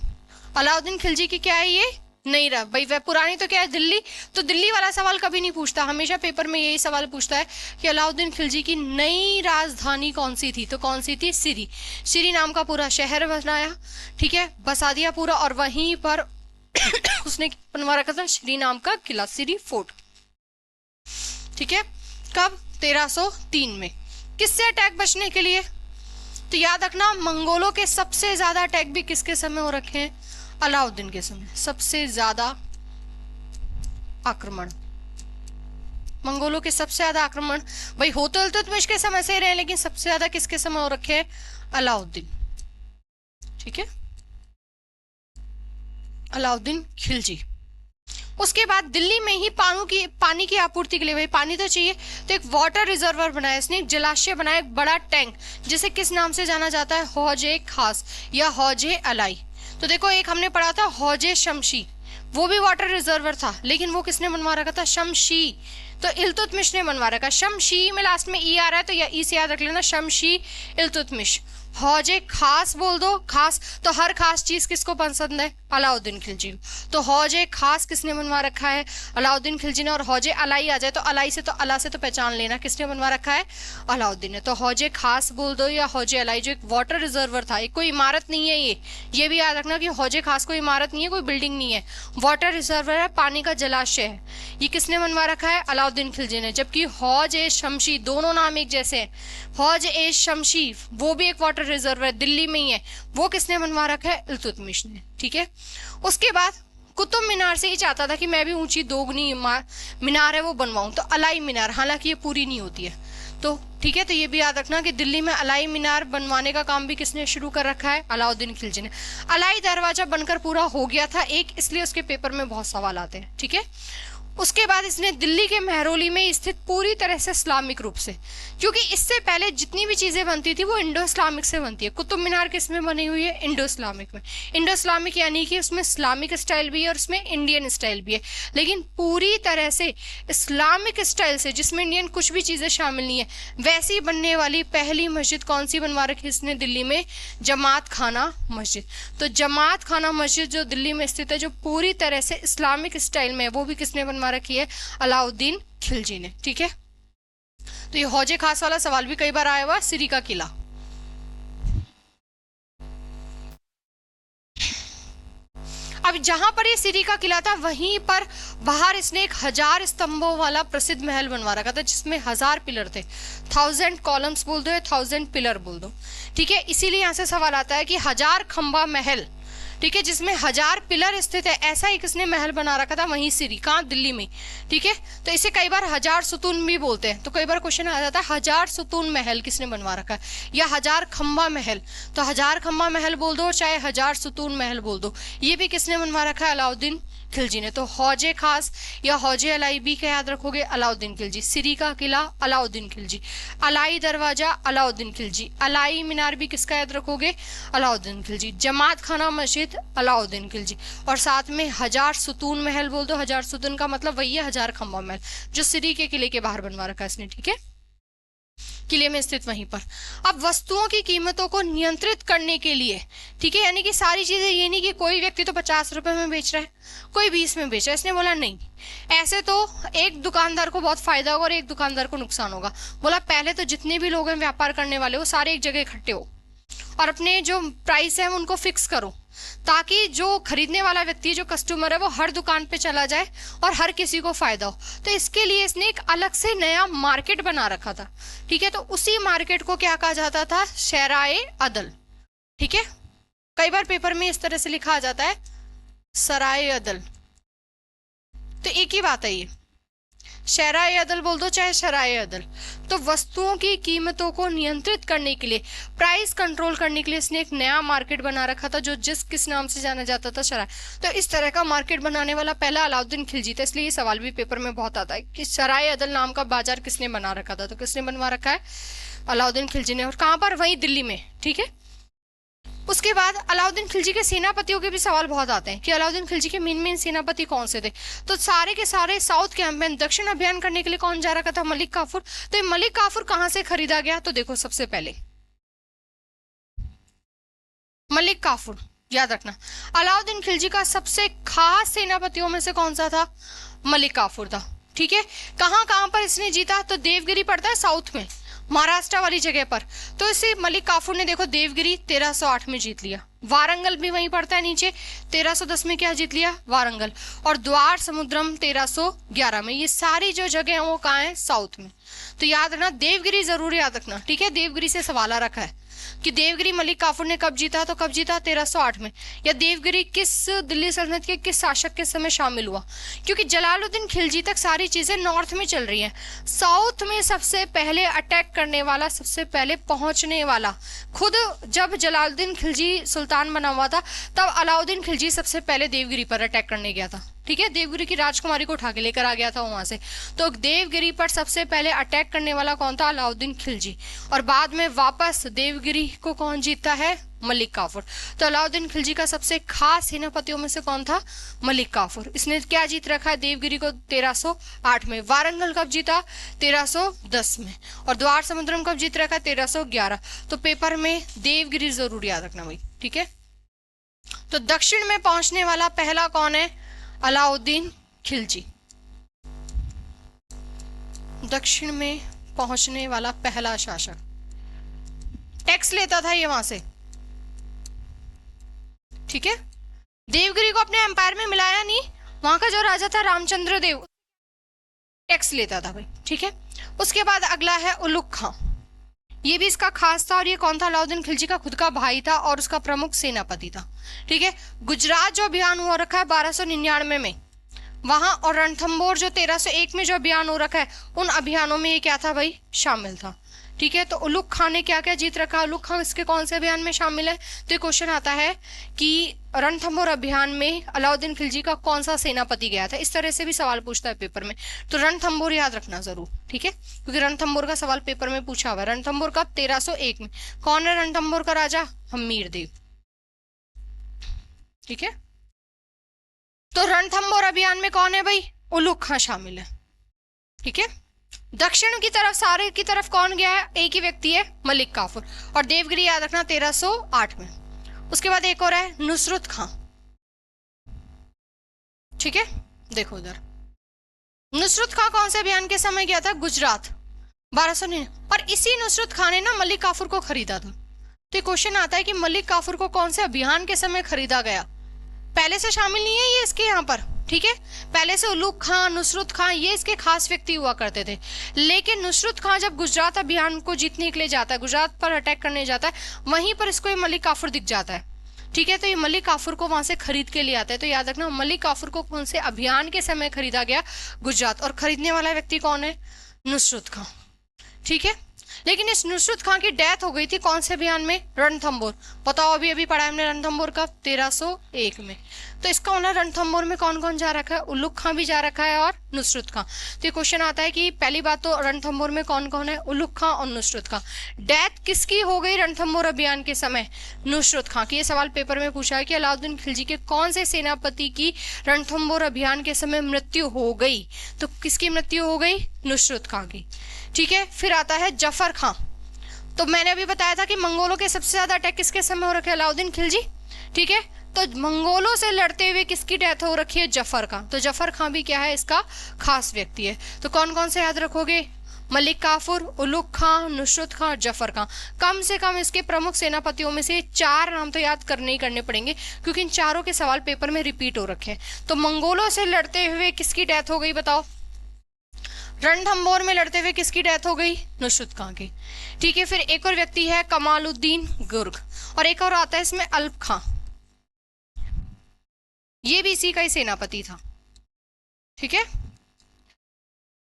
अलाउद्दीन खिलजी की क्या है? ये नहीं रहा भाई, वह पुरानी तो क्या है? दिल्ली। तो दिल्ली वाला सवाल कभी नहीं पूछता, हमेशा पेपर में यही सवाल पूछता है कि अलाउद्दीन खिलजी की नई राजधानी कौन सी थी? तो कौन सी थी? सिरी। सिरी नाम का पूरा शहर बनाया, ठीक है, बसा दिया पूरा, और वहीं पर उसने बनवा रखा था सिरी नाम का किला, सिरी फोर्ट, ठीक है। कब? 1303 में। किससे अटैक बचने के लिए? तो याद रखना, मंगोलों के सबसे ज्यादा अटैक भी किसके समय हो रखे हैं? अलाउद्दीन के समय सबसे ज्यादा आक्रमण, मंगोलों के सबसे ज्यादा आक्रमण भाई होते इल्तुतमिश के समय से रहे, लेकिन सबसे ज्यादा किसके समय हो रखे हैं? अलाउद्दीन, ठीक है, अलाउद्दीन खिलजी। उसके बाद दिल्ली में ही पानी की आपूर्ति के लिए, भाई पानी तो चाहिए, तो एक वाटर रिजर्वर बनाया इसने, एक जलाशय बनाया, एक बड़ा टैंक, जिसे किस नाम से जाना जाता है? हौजे खास या हौजे अलाई। तो देखो, एक हमने पढ़ा था हौजे शमशी, वो भी वाटर रिजर्वर था, लेकिन वो किसने बनवा रखा था? शमशी। तो इल्तुतमिश ने बनवा रखा। शमशी में लास्ट में ई आ रहा है, तो या ई से याद रख लेना, शमशी इल्तुतमिश। हौजे खास बोल दो, खास, तो हर खास चीज किसको पसंद है? अलाउद्दीन खिलजी। तो हौजे खास किसने बनवा रखा है? अलाउद्दीन खिलजी ने। और हौजे अलाई आ जाए तो अलाई से, तो अला से तो पहचान लेना किसने बनवा रखा है? अलाउद्दीन ने। तो हौजे खास बोल दो या हौजे अलाई, जो एक वाटर रिजर्वर था, एक कोई इमारत नहीं है ये भी याद रखना कि हौजे खास कोई इमारत नहीं है, कोई बिल्डिंग नहीं है, वाटर रिजर्वर है, पानी का जलाशय है। ये किसने बनवा रखा है? अलाउद्दीन खिलजी ने। जबकि हौज ए शमशी, दोनों नाम एक जैसे हैं, हौज ए शमशी वो भी एक वाटर रिजर्वर दिल्ली में ही है, वो किसने बनवा रखा है? इल्तुतमिश ने, ठीक है। उसके बाद कुतुब मीनार से ही चाहता था कि मैं भी ऊंची दोगुनी मीनार है वो बनवाऊं, तो अलाई मीनार, हालांकि ये पूरी नहीं होती है, तो ठीक है। तो ये भी याद रखना कि दिल्ली में अलाई मीनार बनवाने का काम भी किसने शुरू कर रखा है? अलाउद्दीन खिलजी ने। अलाई दरवाजा बनकर पूरा हो गया था एक, इसलिए उसके पेपर में बहुत सवाल आते हैं, ठीक है। उसके बाद इसने दिल्ली के महरौली में स्थित पूरी तरह से इस्लामिक रूप से, क्योंकि इससे पहले जितनी भी चीजें बनती थी वो इंडो इस्लामिक से बनती है। कुतुब मीनार किसमें बनी हुई है? इंडो इस्लामिक में। इंडो इस्लामिक यानी कि उसमें इस्लामिक स्टाइल भी है और उसमें इंडियन स्टाइल भी है, लेकिन पूरी तरह से इस्लामिक स्टाइल से, जिसमें इंडियन कुछ भी चीजें शामिल नहीं है, वैसी बनने वाली पहली मस्जिद कौन सी बनवा रखी इसने दिल्ली में? जमात खाना मस्जिद। तो जमात खाना मस्जिद जो दिल्ली में स्थित है, जो पूरी तरह से इस्लामिक स्टाइल में है, वो भी किसने बनवा रखी है? अलाउद्दीन खिलजी ने, ठीक है। तो ये हौजे खास वाला सवाल भी कई बार आया हुआ। सिरी का किला, अब जहां पर ये सिरी का किला था वहीं पर बाहर इसने एक 1000 स्तंभों वाला प्रसिद्ध महल बनवा रखा था, जिसमें 1000 पिलर थे। 1000 कॉलम्स बोल दो या 1000 पिलर बोल दो, ठीक है। इसीलिए यहाँ से सवाल आता है कि 1000 खंबा महल, ठीक है, जिसमें 1000 पिलर स्थित है, ऐसा ही किसने महल बना रखा था वहीं सिरी, कहाँ, दिल्ली में, ठीक है। तो इसे कई बार 1000 सुतून भी बोलते हैं। तो कई बार क्वेश्चन आ जाता है 1000 सुतून महल किसने बनवा रखा है, या 1000 खंबा महल। तो 1000 खंबा महल बोल दो, चाहे 1000 सुतून महल बोल दो, ये भी किसने बनवा रखा है, अलाउद्दीन खिलजी ने। तो हौजे खास या हौजे अलाई भी क्या याद रखोगे, अलाउद्दीन खिलजी। सिरी का किला अलाउद्दीन खिलजी, अलाई दरवाजा अलाउद्दीन खिलजी, अलाई मीनार भी किसका याद रखोगे, अलाउद्दीन खिलजी। जमात खाना मस्जिद अलाउद्दीन खिलजी, और साथ में 1000 सुतून महल बोल दो। 1000 सुतून का मतलब वही है 1000 खंबा महल, जो सिरी के किले के बाहर बनवा रखा है इसने, ठीक है, किले में स्थित वहीं पर। अब वस्तुओं की कीमतों को नियंत्रित करने के लिए, ठीक है, यानी कि सारी चीजें, ये नहीं कि कोई व्यक्ति तो 50 रुपए में बेच रहा है, कोई 20 में बेच रहा है, इसने बोला नहीं, ऐसे तो एक दुकानदार को बहुत फायदा होगा और एक दुकानदार को नुकसान होगा। बोला पहले तो जितने भी लोग हैं व्यापार करने वाले, वो सारे एक जगह इकट्ठे हो और अपने जो प्राइस है उनको फिक्स करो, ताकि जो खरीदने वाला व्यक्ति, जो कस्टमर है, वो हर दुकान पे चला जाए और हर किसी को फायदा हो। तो इसके लिए इसने एक अलग से नया मार्केट बना रखा था, ठीक है। तो उसी मार्केट को क्या कहा जाता था, शराए अदल, ठीक है। कई बार पेपर में इस तरह से लिखा आ जाता है सराय अदल, तो एक ही बात है ये, शराय अदल बोल दो चाहे शराय अदल। तो वस्तुओं की कीमतों को नियंत्रित करने के लिए, प्राइस कंट्रोल करने के लिए इसने एक नया मार्केट बना रखा था, जो किस नाम से जाना जाता था, शराय। तो इस तरह का मार्केट बनाने वाला पहला अलाउद्दीन खिलजी था, इसलिए ये सवाल भी पेपर में बहुत आता है कि शराय अदल नाम का बाजार किसने बना रखा था। तो किसने बनवा रखा है, अलाउद्दीन खिलजी ने, और कहाँ पर, वहीं दिल्ली में, ठीक है। उसके बाद अलाउद्दीन खिलजी के सेनापतियों के भी सवाल बहुत आते हैं कि अलाउद्दीन खिलजी के मेन सेनापति कौन से थे। तो सारे के सारे साउथ कैंपेन, दक्षिण अभियान करने के लिए कौन जा रखा था, मलिक काफूर। तो ये मलिक काफूर कहां से खरीदा गया, तो देखो सबसे पहले मलिक काफूर, याद रखना अलाउद्दीन खिलजी का सबसे खास सेनापतियों में से कौन सा था, मलिक काफूर था, ठीक है। कहां कहां पर इसने जीता, तो देवगिरी पड़ता है साउथ में, महाराष्ट्र वाली जगह पर। तो इसे मलिक काफूर ने देखो देवगिरी 1308 में जीत लिया, वारंगल भी वहीं पड़ता है नीचे, 1310 में क्या जीत लिया, वारंगल, और द्वार समुद्रम 1311 में। ये सारी जो जगह है वो कहाँ है, साउथ में। तो याद रखना, देवगिरी जरूर याद रखना, ठीक है। देवगिरी से सवाल आ रखा है कि देवगिरी मलिक काफूर ने कब जीता, तो कब जीता, 1308 में। या देवगिरी किस दिल्ली सल्तनत के किस शासक के समय शामिल हुआ, क्योंकि जलालुद्दीन खिलजी तक सारी चीजें नॉर्थ में चल रही हैं। साउथ में सबसे पहले अटैक करने वाला, सबसे पहले पहुंचने वाला, खुद जब जलालुद्दीन खिलजी सुल्तान बना हुआ था तब अलाउद्दीन खिलजी सबसे पहले देवगिरी पर अटैक करने गया था, ठीक है। देवगिरी की राजकुमारी को उठा के लेकर आ गया था वहां से। तो देवगिरी पर सबसे पहले अटैक करने वाला कौन था, अलाउद्दीन खिलजी, और बाद में वापस देवगिरी को कौन जीतता है, मलिक काफूर। तो अलाउद्दीन खिलजी का सबसे खास सेनापतियों में से कौन था, मलिक काफूर। इसने क्या जीत रखा है, देवगिरी को 1308 में, वारंगल कब जीता, 1310 में, और द्वार समुद्रम कब जीत रखा है, 1311। तो पेपर में देवगिरी जरूर याद रखना भाई, ठीक है। तो दक्षिण में पहुंचने वाला पहला कौन है, अलाउद्दीन खिलजी। दक्षिण में पहुंचने वाला पहला शासक, टैक्स लेता था ये वहां से, ठीक है। देवगिरी को अपने एम्पायर में मिलाया नहीं, वहां का जो राजा था रामचंद्र देव, टैक्स लेता था भाई, ठीक है। उसके बाद अगला है उलुग खां, ये भी इसका खास था, और ये कौन था, अलाउद्दीन खिलजी का खुद का भाई था और उसका प्रमुख सेनापति था, ठीक है। गुजरात जो अभियान हुआ रखा है 1299 में वहां, और रणथंबोर जो 1301 में जो अभियान हो रखा है, उन अभियानों में ये क्या था भाई, शामिल था, ठीक है। तो उलुग खां ने क्या क्या जीत रखा, उलुग खां इसके कौन से अभियान में शामिल है। तो क्वेश्चन आता है कि रणथंबोर अभियान में अलाउद्दीन खिलजी का कौन सा सेनापति गया था, इस तरह से भी सवाल पूछता है पेपर में। तो रणथंबोर याद रखना जरूर, ठीक है, क्योंकि रणथंबोर का सवाल पेपर में पूछा हुआ है। रणथंबोर कब, 1301 में। कौन है रणथंबोर का राजा, हम्मीर देव, ठीक है। तो रणथंबोर अभियान में कौन है भाई, उलुग खां शामिल है, ठीक है। दक्षिण की तरफ, सारे की तरफ कौन गया है, एक ही व्यक्ति है, मलिक काफूर, और देवगिरी याद रखना 1308 में। उसके बाद एक और है नुसरत खां, ठीक है। देखो उधर नुसरत खां कौन से अभियान के समय गया था, गुजरात, 1299, और इसी नुसरत खां ने ना मलिक काफूर को खरीदा था। तो क्वेश्चन आता है कि मलिक काफूर को कौन से अभियान के समय खरीदा गया, पहले से शामिल नहीं है ये इसके यहाँ पर, ठीक है। पहले से उलुग खां, नुसरत खां, ये इसके खास व्यक्ति हुआ करते थे। लेकिन नुसरत खां जब गुजरात अभियान को जीतने के लिए जाता है, गुजरात पर अटैक करने जाता है, वहीं पर इसको ये मलिक काफूर दिख जाता है, ठीक है। तो ये मलिक काफूर को वहां से खरीद के लिए आता है। तो याद रखना, मलिक काफूर को कौन से अभियान के समय खरीदा गया? गुजरात। और खरीदने वाला व्यक्ति कौन है? नुसरत खां, ठीक है। लेकिन इस नुसरत खां की डेथ हो गई थी कौन से अभियान में? रणथंभौर। बताओ, अभी अभी पढ़ा है हमने रणथंभौर कब? 1301 में। तो इसका होना रणथंभौर में कौन कौन जा रखा है? उलुग खां भी जा रखा है और नुसरत खां। तो ये क्वेश्चन आता है कि पहली बात तो रणथंभौर में कौन कौन है? उलुग खां और नुसरत खां। डेथ किसकी हो गई रणथंभौर अभियान के समय? नुसरत खां की। ये सवाल पेपर में पूछा है कि अलाउद्दीन खिलजी के कौन से सेनापति की रणथंभौर अभियान के समय मृत्यु हो गई? तो किसकी मृत्यु हो गई? नुसरत खां की, ठीक है। फिर आता है जफर खां। तो मैंने अभी बताया था कि मंगोलों के सबसे ज्यादा अटैक किसके समय हो रखे? अलाउद्दीन खिलजी, ठीक है। तो मंगोलों से लड़ते हुए किसकी डेथ हो रखी है? जफर खां। तो जफर खां भी क्या है? इसका खास व्यक्ति है। तो कौन कौन से याद रखोगे? मलिक काफूर, उलुग खां, नुसरत खां और जफर खां। कम से कम इसके प्रमुख सेनापतियों में से 4 नाम तो याद करने ही करने पड़ेंगे, क्योंकि इन चारों के सवाल पेपर में रिपीट हो रखे हैं। तो मंगोलों से लड़ते हुए किसकी डेथ हो गई बताओ? रणथंभौर में लड़ते हुए किसकी डेथ हो गई? नुसरत खां की, ठीक है। फिर एक और व्यक्ति है कमालुद्दीन गुर्ग, और एक और आता है इसमें अल्प खां, ये भी इसी का ही सेनापति था, ठीक है।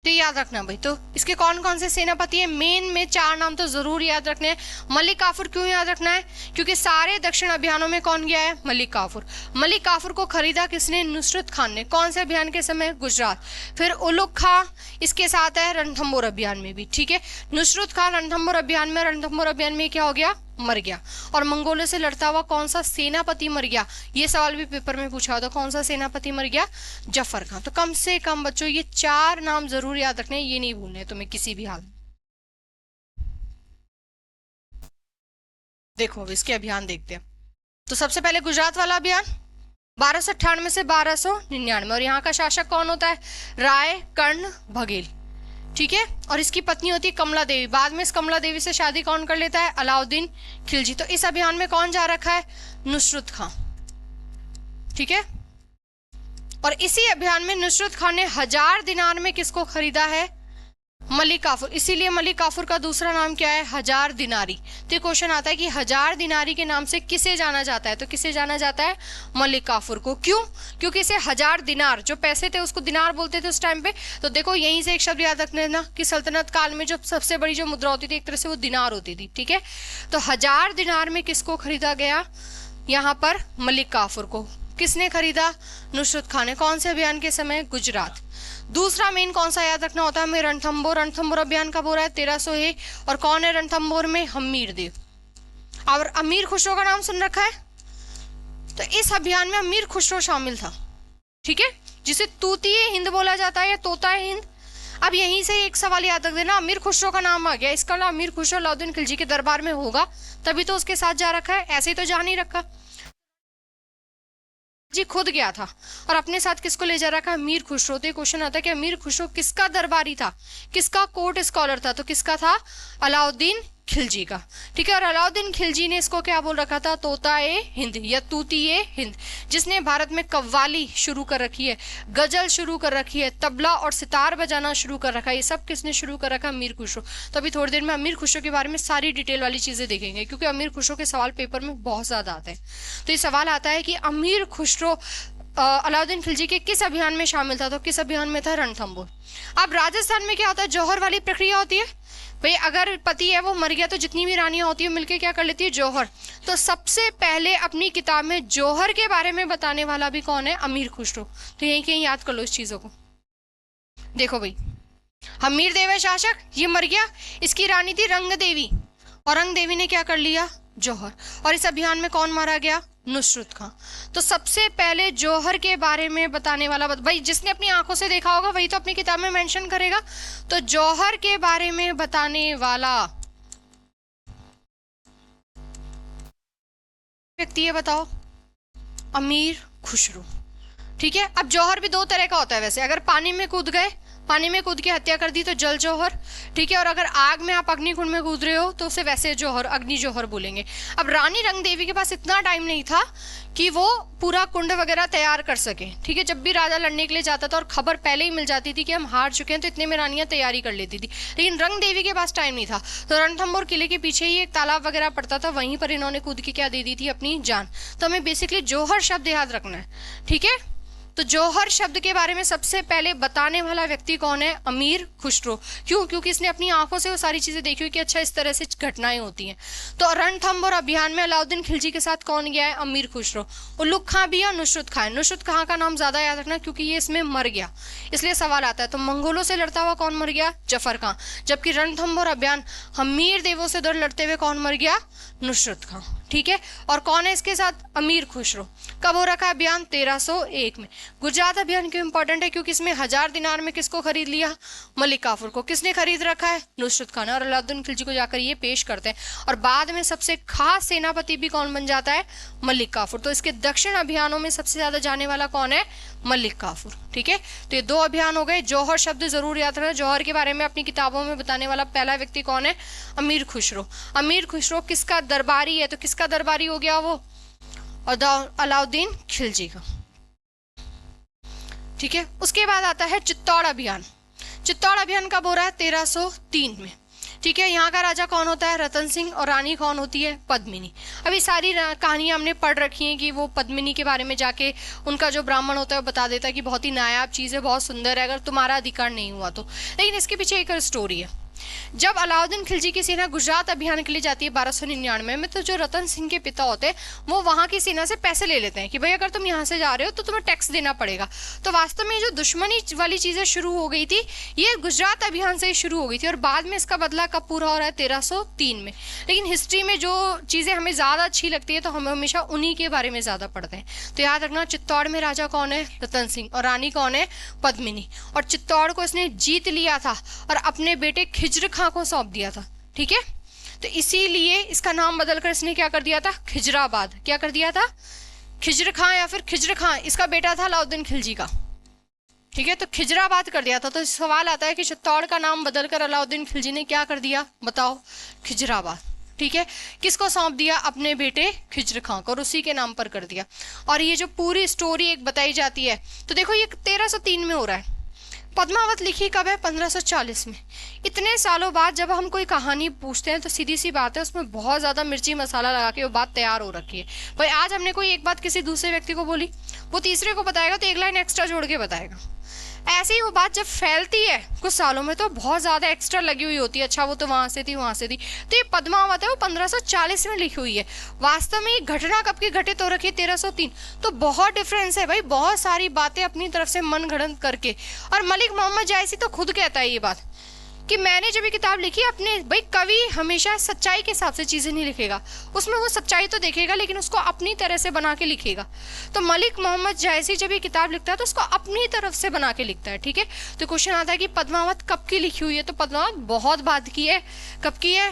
तो याद रखना भाई। तो इसके कौन कौन से सेनापति हैं? मेन में 4 नाम तो जरूर याद रखने हैं। मलिक काफूर क्यों याद रखना है? क्योंकि सारे दक्षिण अभियानों में कौन गया है? मलिक काफूर। मलिक काफूर को खरीदा किसने? नुसरत खान ने। कौन से अभियान के समय? गुजरात। फिर उलुग खां इसके साथ है रणथंभौर अभियान में भी, ठीक है। नुसरत खान रणथंभौर अभियान में, रणथंभौर अभियान में क्या हो गया? मर गया। और मंगोलों से लड़ता हुआ कौन सा सेनापति मर गया? ये सवाल भी पेपर में पूछा होता, कौन सा सेनापति मर गया? जफर खां। तो कम से कम बच्चों ये 4 नाम जरूर याद रखने, ये नहीं भूलने तुम्हें किसी भी हाल में। देखो अब इसके अभियान देखते हैं। तो सबसे पहले गुजरात वाला अभियान 1298 से 1299, और यहाँ का शासक कौन होता है? राय कर्ण बघेल, ठीक है। और इसकी पत्नी होती है कमला देवी। बाद में इस कमला देवी से शादी कौन कर लेता है? अलाउद्दीन खिलजी। तो इस अभियान में कौन जा रखा है? नुसरत खां, ठीक है। और इसी अभियान में नुसरत खान ने 1000 दिनार में किसको खरीदा है? मलिक काफूर। इसीलिए मलिक काफूर का दूसरा नाम क्या है? 1000 दिनारी। तो ये क्वेश्चन आता है कि 1000 दिनारी के नाम से किसे जाना जाता है? तो किसे जाना जाता है? मलिक काफूर को। क्यों? क्योंकि इसे 1000 दिनार, जो पैसे थे उसको दिनार बोलते थे उस टाइम पे। तो देखो यहीं से एक शब्द याद रख लेना कि सल्तनत काल में जो सबसे बड़ी जो मुद्रा होती थी एक तरह से वो दिनार होती थी, ठीक है। तो 1000 दिनार में किसको खरीदा गया? यहाँ पर मलिक काफूर को। किसने खरीदा? नुसरत खान ने। कौन से अभियान के समय? गुजरात। दूसरा मेन कौन सा याद रखना होता है हमें? रणथंभौर। रणथंभौर अभियान कब हो रहा है? 1301। और कौन है रणथंभौर में? हमीर देव। और अमीर खुसरो का नाम सुन रखा है? तो इस अभियान में अमीर खुसरो शामिल था, ठीक है, जिसे तूतीय हिंद बोला जाता है या तोता हिंद। अब यहीं से एक सवाल याद रख देना, अमीर खुसरो का नाम आ गया, इसका नाम अमीर खुसरो अलाउद्दीन खिलजी के दरबार में होगा, तभी तो उसके साथ जा रखा है, ऐसे ही तो जा नहीं रखा जी, खुद गया था और अपने साथ किसको ले जा रखा? अमीर खुसरो। तो क्वेश्चन आता है कि अमीर खुसरो किसका दरबारी था, किसका कोर्ट स्कॉलर था? तो किसका था? अलाउद्दीन खिलजी का, ठीक है। और अलाउद्दीन खिलजी ने इसको क्या बोल रखा था? तोता-ए हिंद या तूती-ए हिंद, जिसने भारत में कव्वाली शुरू कर रखी है, गजल शुरू कर रखी है, तबला और सितार बजाना शुरू कर रखा है। ये सब किसने शुरू कर रखा? अमीर खुसरो। तो अभी थोड़ी देर में अमीर खुसरो के बारे में सारी डिटेल वाली चीजें देखेंगे, क्योंकि अमीर खुसरो के सवाल पेपर में बहुत ज्यादा आते हैं। तो ये सवाल आता है कि अमीर खुसरो अलाउद्दीन खिलजी के किस अभियान में शामिल था? तो किस अभियान में था? रणथंभौर। अब राजस्थान में क्या होता है? जौहर वाली प्रक्रिया होती है भाई, अगर पति है वो मर गया तो जितनी भी रानियां होती है मिलके क्या कर लेती है? जौहर। तो सबसे पहले अपनी किताब में जौहर के बारे में बताने वाला भी कौन है? अमीर खुसरो। तो यहीं कहीं याद कर लो इस चीजों को। देखो भाई, हमीर देव है शासक, ये मर गया, इसकी रानी थी रंग देवी, और रंग देवी ने क्या कर लिया? जौहर। और इस अभियान में कौन मारा गया? नुसरत खां। तो सबसे पहले जौहर के बारे में बताने वाला भाई जिसने अपनी आंखों से देखा होगा वही तो अपनी किताब में मेंशन करेगा। तो जौहर के बारे में बताने वाला व्यक्ति है, बताओ? अमीर खुसरो, ठीक है। अब जौहर भी 2 तरह का होता है वैसे, अगर पानी में कूद गए पानी में कूद के हत्या कर दी तो जल जौहर, ठीक है। और अगर आग में आप अग्निकुंड में कूद रहे हो तो उसे वैसे जौहर, अग्नि जौहर बोलेंगे। अब रानी रंग देवी के पास इतना टाइम नहीं था कि वो पूरा कुंड वगैरह तैयार कर सके, ठीक है। जब भी राजा लड़ने के लिए जाता था और खबर पहले ही मिल जाती थी कि हम हार चुके हैं, तो इतने में रानियां तैयारी कर लेती थी, लेकिन रंग देवी के पास टाइम नहीं था। तो रणथंभौर किले के पीछे ही एक तालाब वगैरह पड़ता था, वहीं पर इन्होंने कूद के क्या दे दी थी, अपनी जान। तो हमें बेसिकली जौहर शब्द याद रखना है, ठीक है। तो जौहर शब्द के बारे में सबसे पहले बताने वाला व्यक्ति कौन है, अमीर खुसरो। क्यों? क्योंकि इसने अपनी आंखों से वो सारी चीजें देखी हुई कि अच्छा इस तरह से घटनाएं होती हैं। तो रणथंभौर अभियान में अलाउद्दीन खिलजी के साथ कौन गया है, अमीर खुसरो। उल्लुक खां भी है, नुसरत खां है। नुसरत खां का नाम ज्यादा याद रखना क्योंकि ये इसमें मर गया, इसलिए सवाल आता है। तो मंगोलों से लड़ता हुआ कौन मर गया, जफर खां। जबकि रणथंभौर अभियान हमीर देवों से लड़ते हुए कौन मर गया, नुसरत खां, ठीक है। और कौन है इसके साथ, अमीर खुसरो। कब हो रखा अभियान, 1301 में। गुजरात अभियान क्यों इंपॉर्टेंट है, क्योंकि इसमें 1000 दिनार में किसको खरीद लिया, मलिक काफूर को। किसने खरीद रखा है, नुसरत खान। और अलाउद्दीन खिलजी को जाकर ये पेश करते हैं और बाद में सबसे खास सेनापति भी कौन बन जाता है, मलिक काफूर। तो इसके दक्षिण अभियानों में सबसे ज्यादा जाने वाला कौन है, मलिक काफूर, ठीक है। तो ये 2 अभियान हो गए। जौहर शब्द जरूर याद रखना। जौहर के बारे में अपनी किताबों में बताने वाला पहला व्यक्ति कौन है, अमीर खुसरो। अमीर खुसरो किसका दरबारी है, तो किसका दरबारी हो गया वो, और अलाउद्दीन खिलजी का, ठीक है। उसके बाद आता है चित्तौड़ अभियान। चित्तौड़ अभियान कब हो रहा है, 1303 में, ठीक है। यहाँ का राजा कौन होता है, रतन सिंह, और रानी कौन होती है, पद्मिनी। अभी सारी कहानियां हमने पढ़ रखी हैं कि वो पद्मिनी के बारे में जाके उनका जो ब्राह्मण होता है वो बता देता है कि बहुत ही नायाब चीज़ है, बहुत सुंदर है, अगर तुम्हारा अधिकार नहीं हुआ तो। लेकिन इसके पीछे एक स्टोरी है। जब अलाउद्दीन खिलजी की सेना गुजरात अभियान के लिए जाती है 1299 में, तो जो रतन सिंह के पिता होते हैं वो वहां की सेना से पैसे ले लेते हैं कि भाई अगर तुम यहाँ से जा रहे हो तो तुम्हें टैक्स देना पड़ेगा। तो वास्तव में जो दुश्मनी वाली चीजें शुरू हो गई थी ये गुजरात अभियान से ही शुरू हो गई थी, और बाद में इसका बदला कब पूरा हो रहा है, 1303 में। लेकिन हिस्ट्री में जो चीजें हमें ज्यादा अच्छी लगती है तो हम हमेशा उन्हीं के बारे में ज्यादा पढ़ते हैं। तो याद रखना, चित्तौड़ में राजा कौन है, रतन सिंह, और रानी कौन है, पद्मिनी। और चित्तौड़ को इसने जीत लिया था और अपने बेटे खिज्र खां को सौंप दिया था, ठीक है। तो इसीलिए इसका नाम बदलकर इसने क्या कर दिया था, खिजराबाद। क्या कर दिया था, खिज्र खां या फिर खिज्र खां, इसका बेटा था अलाउद्दीन खिलजी का, ठीक है। तो खिजराबाद कर दिया था। तो सवाल आता है कि चित्तौड़ का नाम बदलकर अलाउद्दीन खिलजी ने क्या कर दिया, बताओ, खिजराबाद, ठीक है। किसको सौंप दिया, अपने बेटे खिज्र खां को, और उसी के नाम पर कर दिया। और ये जो पूरी स्टोरी एक बताई जाती है, तो देखो ये 1303 में हो रहा है। पद्मावत लिखी कब है, 1540 में। इतने सालों बाद जब हम कोई कहानी पूछते हैं तो सीधी सी बात है उसमें बहुत ज्यादा मिर्ची मसाला लगा के वो बात तैयार हो रखी है। भाई आज हमने कोई एक बात किसी दूसरे व्यक्ति को बोली, वो तीसरे को बताएगा तो एक लाइन एक्स्ट्रा जोड़ के बताएगा। ऐसे ही वो बात जब फैलती है कुछ सालों में तो बहुत ज्यादा एक्स्ट्रा लगी हुई होती है, अच्छा वो तो वहां से थी वहां से थी। तो ये पद्मावत है वो 1540 में लिखी हुई है। वास्तव में ये घटना कब की घटित हो रखी है, 1303। तो बहुत डिफरेंस है भाई, बहुत सारी बातें अपनी तरफ से मन गढ़ंत करके। और मलिक मोहम्मद जायसी तो खुद कहता है ये बात कि मैंने जब ये किताब लिखी, अपने भाई कवि हमेशा सच्चाई के हिसाब से चीजें नहीं लिखेगा, उसमें वो सच्चाई तो देखेगा लेकिन उसको अपनी तरह से बना के लिखेगा। तो मलिक मोहम्मद जायसी जब ये किताब लिखता है तो उसको अपनी तरफ से बना के लिखता है, ठीक है। तो क्वेश्चन आता है कि पद्मावत कब की लिखी हुई है, तो पद्मावत बहुत बाद की है। कब की है,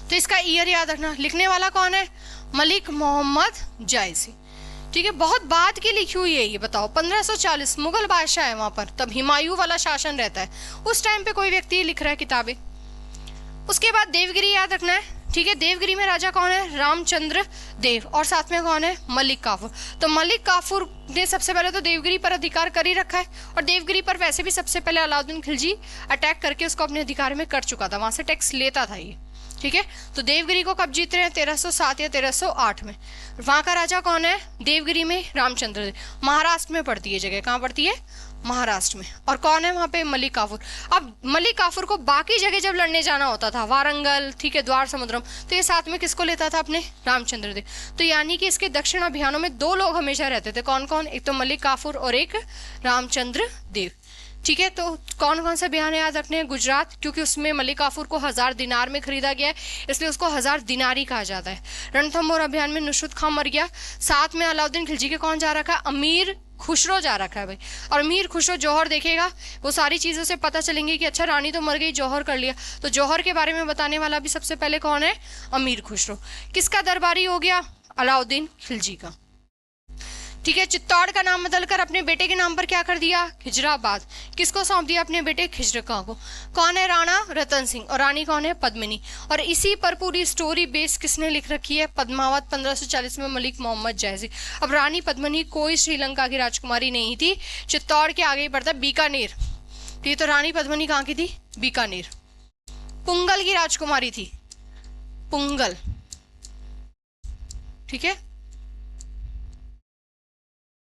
तो इसका ईयर याद रखना। लिखने वाला कौन है, मलिक मोहम्मद जायसी, ठीक है। बहुत बाद की लिखी हुई है ये, बताओ 1540, मुगल बादशाह है वहां पर, तब हुमायूं वाला शासन रहता है, उस टाइम पे कोई व्यक्ति लिख रहा है किताबें। उसके बाद देवगिरी याद रखना है, ठीक है। देवगिरी में राजा कौन है, रामचंद्र देव, और साथ में कौन है, मलिक काफूर। तो मलिक काफूर ने सबसे पहले तो देवगिरी पर अधिकार कर ही रखा है, और देवगिरी पर वैसे भी सबसे पहले अलाउद्दीन खिलजी अटैक करके उसको अपने अधिकार में कर चुका था, वहां से टैक्स लेता था ये, ठीक है। तो देवगिरी को कब जीत रहे हैं, 1307 या 1308 में। वहां का राजा कौन है, देवगिरी में रामचंद्र देव। महाराष्ट्र में पड़ती है जगह, कहाँ पड़ती है, महाराष्ट्र में। और कौन है वहां पे, मलिक काफूर। अब मलिक काफूर को बाकी जगह जब लड़ने जाना होता था, वारंगल, ठीक है, द्वार समुद्रम, तो ये साथ में किसको लेता था, अपने रामचंद्र देव। तो यानी कि इसके दक्षिण अभियानों में 2 लोग हमेशा रहते थे, कौन कौन, एक तो मलिक काफूर और एक रामचंद्र देव, ठीक है। तो कौन कौन से बयान याद रखने हैं, गुजरात, क्योंकि उसमें मलिक काफूर को 1000 दिनार में खरीदा गया है, इसलिए उसको 1000 दिनारी कहा जाता है। रणथंभौर अभियान में नुसरत खां मर गया, साथ में अलाउद्दीन खिलजी के कौन जा रखा है, अमीर खुसरो जा रखा है भाई। और अमीर खुसरो जौहर देखेगा, वो सारी चीजों से पता चलेंगे कि अच्छा रानी तो मर गई, जौहर कर लिया। तो जौहर के बारे में बताने वाला भी सबसे पहले कौन है, अमीर खुसरो। किसका दरबारी हो गया, अलाउद्दीन खिलजी का, ठीक है, चित्तौड़ का नाम बदलकर अपने बेटे के नाम पर क्या कर दिया, खिजराबाद। किसको सौंप दिया, अपने बेटे खिजरका को। कौन है, राणा रतन सिंह, और रानी कौन है, पद्मिनी। और इसी पर पूरी स्टोरी बेस किसने लिख रखी है, पद्मावत 1540 में मलिक मोहम्मद जैसी। अब रानी पद्मिनी कोई श्रीलंका की राजकुमारी नहीं थी, चित्तौड़ के आगे ही पड़ता है बीकानेर। ठीक, तो रानी पद्मिनी कहाँ की थी, बीकानेर। पुंगल की राजकुमारी थी, पुंगल। ठीक है,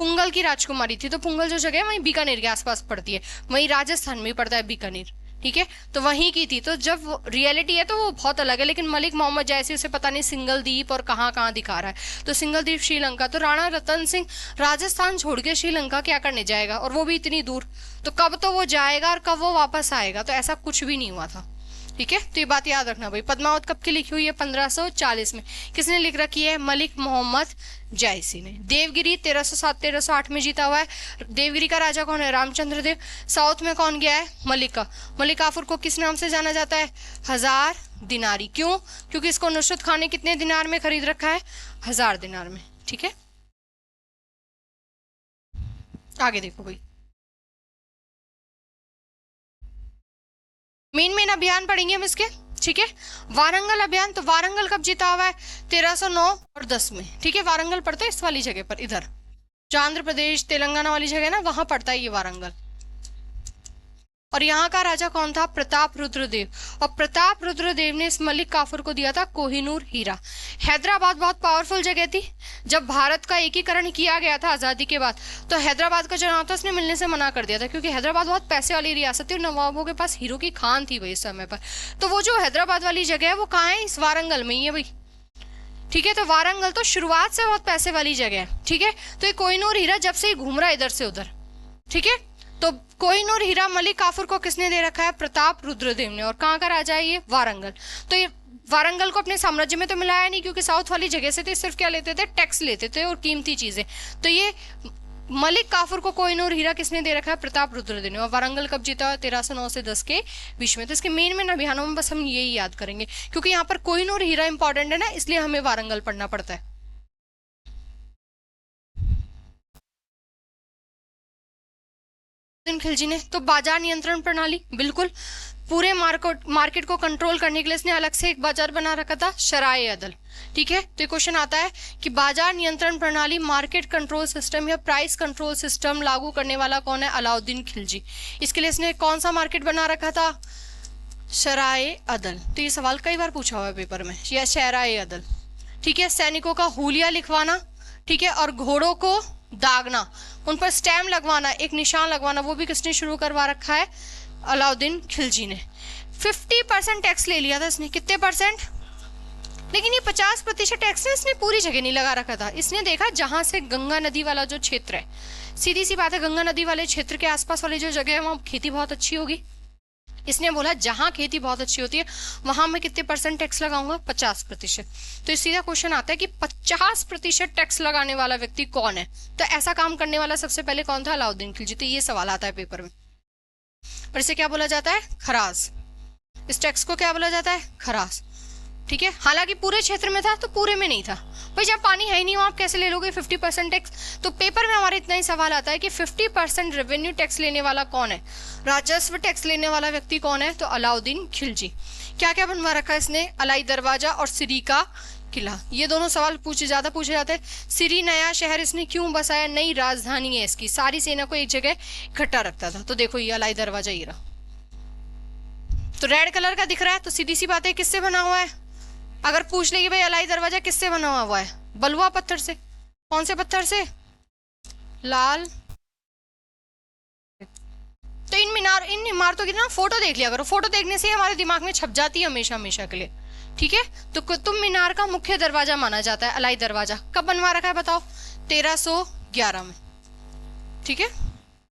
पुंगल की राजकुमारी थी। तो पुंगल जो जगह है वहीं बीकानेर के आसपास पड़ती है, वहीं राजस्थान में पड़ता है बीकानेर। ठीक है, तो वहीं की थी। तो जब रियलिटी है तो वो बहुत अलग है, लेकिन मलिक मोहम्मद जैसे उसे पता नहीं सिंगल द्वीप और कहाँ कहाँ दिखा रहा है। तो सिंगल द्वीप श्रीलंका। तो राणा रतन सिंह राजस्थान छोड़ के श्रीलंका क्या करने जाएगा, और वो भी इतनी दूर। तो कब तो वो जाएगा और कब वो वापस आएगा, तो ऐसा कुछ भी नहीं हुआ था। ठीक है, तो ये बात याद रखना भाई। पद्मावत कब की लिखी हुई है, 1540 में। किसने लिख रखी है, मलिक मोहम्मद जायसी ने। देवगिरी 1307-1308 में जीता हुआ है। देवगिरी का राजा कौन है, रामचंद्र देव। साउथ में कौन गया है, मलिका। मलिक काफूर को किस नाम से जाना जाता है, हजार दिनारी। क्यों, क्योंकि इसको नुसरत खान ने कितने दिनार में खरीद रखा है, 1000 दिनार में। ठीक है, आगे देखो भाई, मेन अभियान पढ़ेंगे हम इसके। ठीक है, वारंगल अभियान। तो वारंगल कब जीता हुआ है, 1309 और 10 में। ठीक है, वारंगल पड़ता है इस वाली जगह पर, इधर जो आंध्र प्रदेश तेलंगाना वाली जगह है ना, वहां पड़ता है ये वारंगल। और यहाँ का राजा कौन था, प्रताप रुद्रदेव। और प्रताप रुद्रदेव ने इस मलिक काफूर को दिया था कोहिनूर हीरा। हैदराबाद बहुत पावरफुल जगह थी। जब भारत का एकीकरण किया गया था आजादी के बाद, तो हैदराबाद का जो नाम था उसने मिलने से मना कर दिया था, क्योंकि हैदराबाद बहुत पैसे वाली रियासत थी और नवाबों के पास हीरो की खान थी भाई इस समय पर। तो वो जो हैदराबाद वाली जगह है वो कहाँ है, इस वारंगल में ही है भाई। ठीक है, तो वारंगल तो शुरुआत से बहुत पैसे वाली जगह है। ठीक है, तो ये कोहिनूर हीरा जब से ही घूम रहा है इधर से उधर। ठीक है, तो कोहिनूर हीरा मलिक काफूर को किसने दे रखा है, प्रताप रुद्रदेव ने। और कहाँ का राजा है ये, वारंगल। तो ये वारंगल को अपने साम्राज्य में तो मिलाया नहीं, क्योंकि साउथ वाली जगह से थे, सिर्फ क्या लेते थे, टैक्स लेते थे और कीमती चीजें। तो ये मलिक काफूर को कोहिनूर हीरा किसने दे रखा है, प्रताप रुद्रदेव ने। और वारंगल कब जीता, 1309 से 10 के बीच में। तो इसके मेन अभियानों में बस हम यही याद करेंगे, क्योंकि यहाँ पर कोहिनूर हीरा इंपॉर्टेंट है ना, इसलिए हमें वारंगल पढ़ना पड़ता है। खिलजी ने तो बाजार नियंत्रण प्रणाली, बिल्कुल पूरे मार्केट को कंट्रोल करने के लिए इसने अलग से एक बाजार बना रखा था, शराए अदल। ठीक है, तो क्वेश्चन आता है कि बाजार नियंत्रण प्रणाली, मार्केट कंट्रोल सिस्टम या प्राइस कंट्रोल सिस्टम लागू करने वाला कौन है, अलाउद्दीन खिलजी। इसके लिए इसने कौन सा मार्केट बना रखा था, शराए अदल। तो ये सवाल कई बार पूछा हुआ है पेपर में, या शराए अदल। ठीक है, सैनिकों का हुलिया लिखवाना, ठीक है, और घोड़ों को दागना, उन पर स्टैम्प लगवाना, एक निशान लगवाना, वो भी किसने शुरू करवा रखा है, अलाउद्दीन खिलजी ने। 50% टैक्स ले लिया था इसने, कितने परसेंट, लेकिन ये 50% टैक्स ने इसने पूरी जगह नहीं लगा रखा था। इसने देखा जहां से गंगा नदी वाला जो क्षेत्र है, सीधी सी बात है, गंगा नदी वाले क्षेत्र के आसपास वाली जो जगह है वहां खेती बहुत अच्छी होगी। इसने बोला जहां खेती बहुत अच्छी होती है वहां मैं कितने परसेंट टैक्स लगाऊंगा, 50%। तो सीधा क्वेश्चन आता है कि 50% टैक्स लगाने वाला व्यक्ति कौन है। तो ऐसा काम करने वाला सबसे पहले कौन था, अलाउद्दीन खिलजी। तो ये सवाल आता है पेपर में। और इसे क्या बोला जाता है, खराज। इस टैक्स को क्या बोला जाता है, खराज। ठीक है, हालांकि पूरे क्षेत्र में था तो पूरे में नहीं था भाई, जब पानी है ही नहीं वहां आप कैसे ले लोगे 50% टैक्स। तो पेपर में हमारे इतना ही सवाल आता है कि 50% रेवेन्यू टैक्स लेने वाला कौन है, राजस्व टैक्स लेने वाला व्यक्ति कौन है, तो अलाउद्दीन खिलजी। क्या क्या बनवा रखा है इसने, अलाई दरवाजा और सिरी का किला। ये दोनों सवाल ज्यादा पूछे जाते हैं। सिरी नया शहर इसने क्यों बसाया, नई राजधानी है इसकी, सारी सेना को एक जगह इकट्ठा रखता था। तो देखो ये अलाई दरवाजा ये रहा, तो रेड कलर का दिख रहा है, तो सीधी सी बात है किससे बना हुआ है। अगर पूछ लेगी भाई अलाई दरवाजा किससे बना हुआ है, बलुआ पत्थर से। कौन से पत्थर से, लाल। तो इन इमारतों की ना फोटो देख लिया करो, फोटो देखने से हमारे दिमाग में छप जाती है हमेशा हमेशा के लिए। ठीक है, तो कुतुब मीनार का मुख्य दरवाजा माना जाता है अलाई दरवाजा। कब बनवा रखा है बताओ, 1311 में। ठीक है,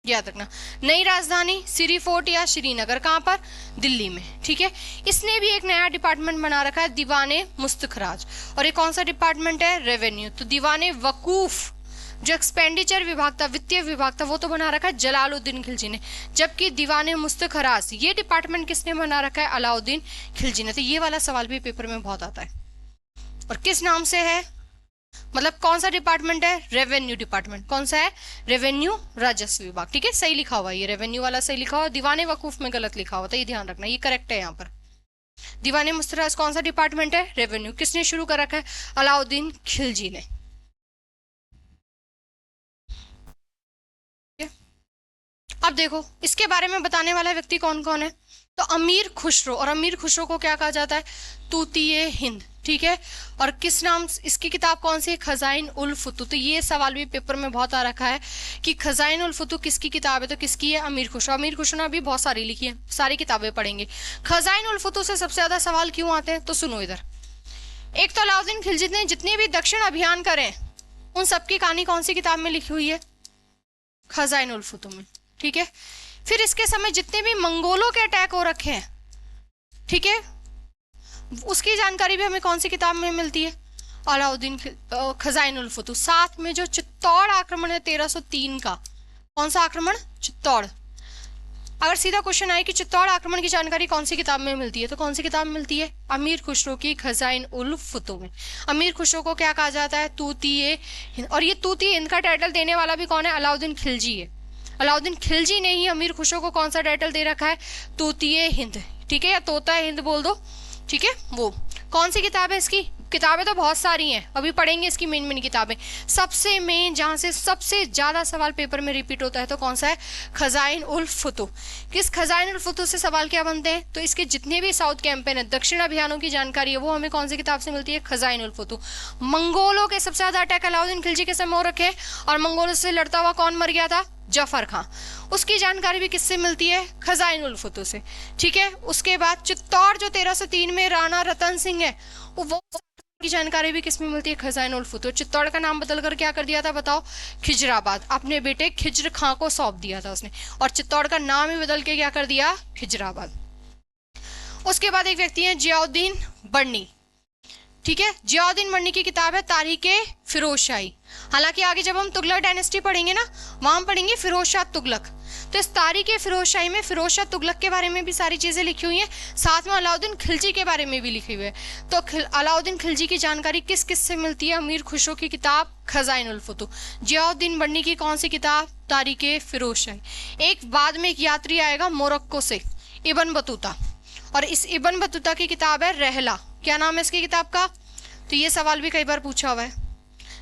याद रखना। नई राजधानी सिरी फोर्ट या श्रीनगर, कहां पर, दिल्ली में। ठीक है, इसने भी एक नया डिपार्टमेंट बना रखा है, दीवाने मुस्तखराज। और ये कौन सा डिपार्टमेंट है, रेवेन्यू। तो दीवाने वकूफ जो एक्सपेंडिचर विभाग था, वित्तीय विभाग था, वो तो बना रखा है जलालुद्दीन खिलजी ने। जबकि दीवाने मुस्तखराज ये डिपार्टमेंट किसने बना रखा है, अलाउद्दीन खिलजी ने। तो ये वाला सवाल भी पेपर में बहुत आता है। और किस नाम से है, मतलब कौन सा डिपार्टमेंट है? Revenue department. कौन सा है? रेवेन्यू, राजस्व विभाग। ठीक है, सही लिखा हुआ, ये रेवेन्यू वाला सही लिखा हुआ, दीवाने वकूफ में गलत लिखा हुआ था, ये ध्यान रखना, ये करेक्ट है यहाँ पर। दीवाने मुस्तराज कौन सा डिपार्टमेंट है? रेवेन्यू। किसने शुरू कर रखा है? अलाउद्दीन खिलजी ने। अब देखो इसके बारे में बताने वाला व्यक्ति कौन कौन है, तो अमीर खुसरो, और अमीर खुसरो को क्या कहा जाता है? तूतीये हिंद। ठीक है, और किस नाम, इसकी किताब कौन सी है? खजाइन उल फुतूह। तो ये सवाल भी पेपर में बहुत आ रखा है कि खजाइन उल फुतूह किसकी किताब है, तो किसकी है? अमीर खुसरो। अमीर खुसरो ने अभी बहुत सारी लिखी है, सारी किताबें पढ़ेंगे। खजाइन उल फुतूह से सबसे ज्यादा सवाल क्यों आते हैं, तो सुनो इधर। एक तो अलाउद्दीन खिलजी ने जितने भी दक्षिण अभियान करे उन सबकी कहानी कौन सी किताब में लिखी हुई है? खजाइन उल फुतूह में। ठीक है, फिर इसके समय जितने भी मंगोलों के अटैक हो रखे हैं, ठीक है, उसकी जानकारी भी हमें कौन सी किताब में मिलती है? अलाउद्दीन खजाइन उल फुतूह। साथ में जो चित्तौड़ आक्रमण है 1303 का, कौन सा आक्रमण? चित्तौड़। अगर सीधा क्वेश्चन आए कि चित्तौड़ आक्रमण की जानकारी कौन सी किताब में मिलती है, तो कौन सी किताब में मिलती है? अमीर खुसरो की खजाइन उल फुतूह में। अमीर खुसरो को क्या कहा जाता है? तूतीये हिंद। और ये तूतीये हिंद का टाइटल देने वाला भी कौन है? अलाउद्दीन खिलजी है। अलाउद्दीन खिलजी ने ही अमीर खुसरो को कौन सा टाइटल दे रखा है? तूतीये हिंद। ठीक है, या तोता हिंद बोल दो। ठीक है, वो कौन सी किताब है इसकी? किताबें तो बहुत सारी हैं, अभी पढ़ेंगे इसकी मेन मेन किताबें। सबसे मेन जहां से सबसे ज्यादा सवाल पेपर में रिपीट होता है तो कौन सा है? खजाइन उल फुतूह। किस खजाइन उल फुतूह से सवाल क्या बनते हैं? तो इसके जितने भी साउथ कैंपेन है, दक्षिण अभियानों की जानकारी है, वो हमें कौन सी किताब से मिलती है? खजाइन उल फुतूह। मंगोलों के सबसे ज्यादा अटैक अलाउद्दीन खिलजी के समय हो रखे हैं, और मंगोलों से लड़ता हुआ कौन मर गया था? जफर खां। उसकी जानकारी भी किससे मिलती है? खजाइन उल फुतूह से। ठीक है, उसके बाद चित्तौड़ जो 1303 में राणा रतन सिंह है, वो की जानकारी भी किसमें मिलती है? खजाइन उल फुतूह। चित्तौड़ का नाम बदलकर क्या कर दिया था बताओ? खिजराबाद। अपने बेटे खिज्र खां को सौंप दिया था उसने, और चित्तौड़ का नाम ही बदल के क्या कर दिया? खिजराबाद। उसके बाद एक व्यक्ति है जियाउद्दीन बर्नी। ठीक है, जियाउद्दीन बर्नी की किताब है तारीखे फिरोजशाही। हालांकि आगे जब हम तुगलक डायनेस्टी पढ़ेंगे ना, वहां पढ़ेंगे फिरोज शाह तुगलक। तो इस तारीखे फिरोजशाही में फिरोज शाह तुगलक के बारे में भी सारी चीजें लिखी हुई हैं, साथ में अलाउद्दीन खिलजी के बारे में भी लिखी हुई है। तो अलाउद्दीन खिलजी की जानकारी किस किस से मिलती है? अमीर खुसरो की किताब खजाइन उल फुतूह। जियाउद्दीन बर्नी की कौन सी किताब? तारीखे फिरोजशाही। एक बाद में एक यात्री आएगा मोरक्को से, इब्न बतूता, और इस इब्न बतूता की किताब है रहला। क्या नाम है इसकी किताब का? तो ये सवाल भी कई बार पूछा हुआ है,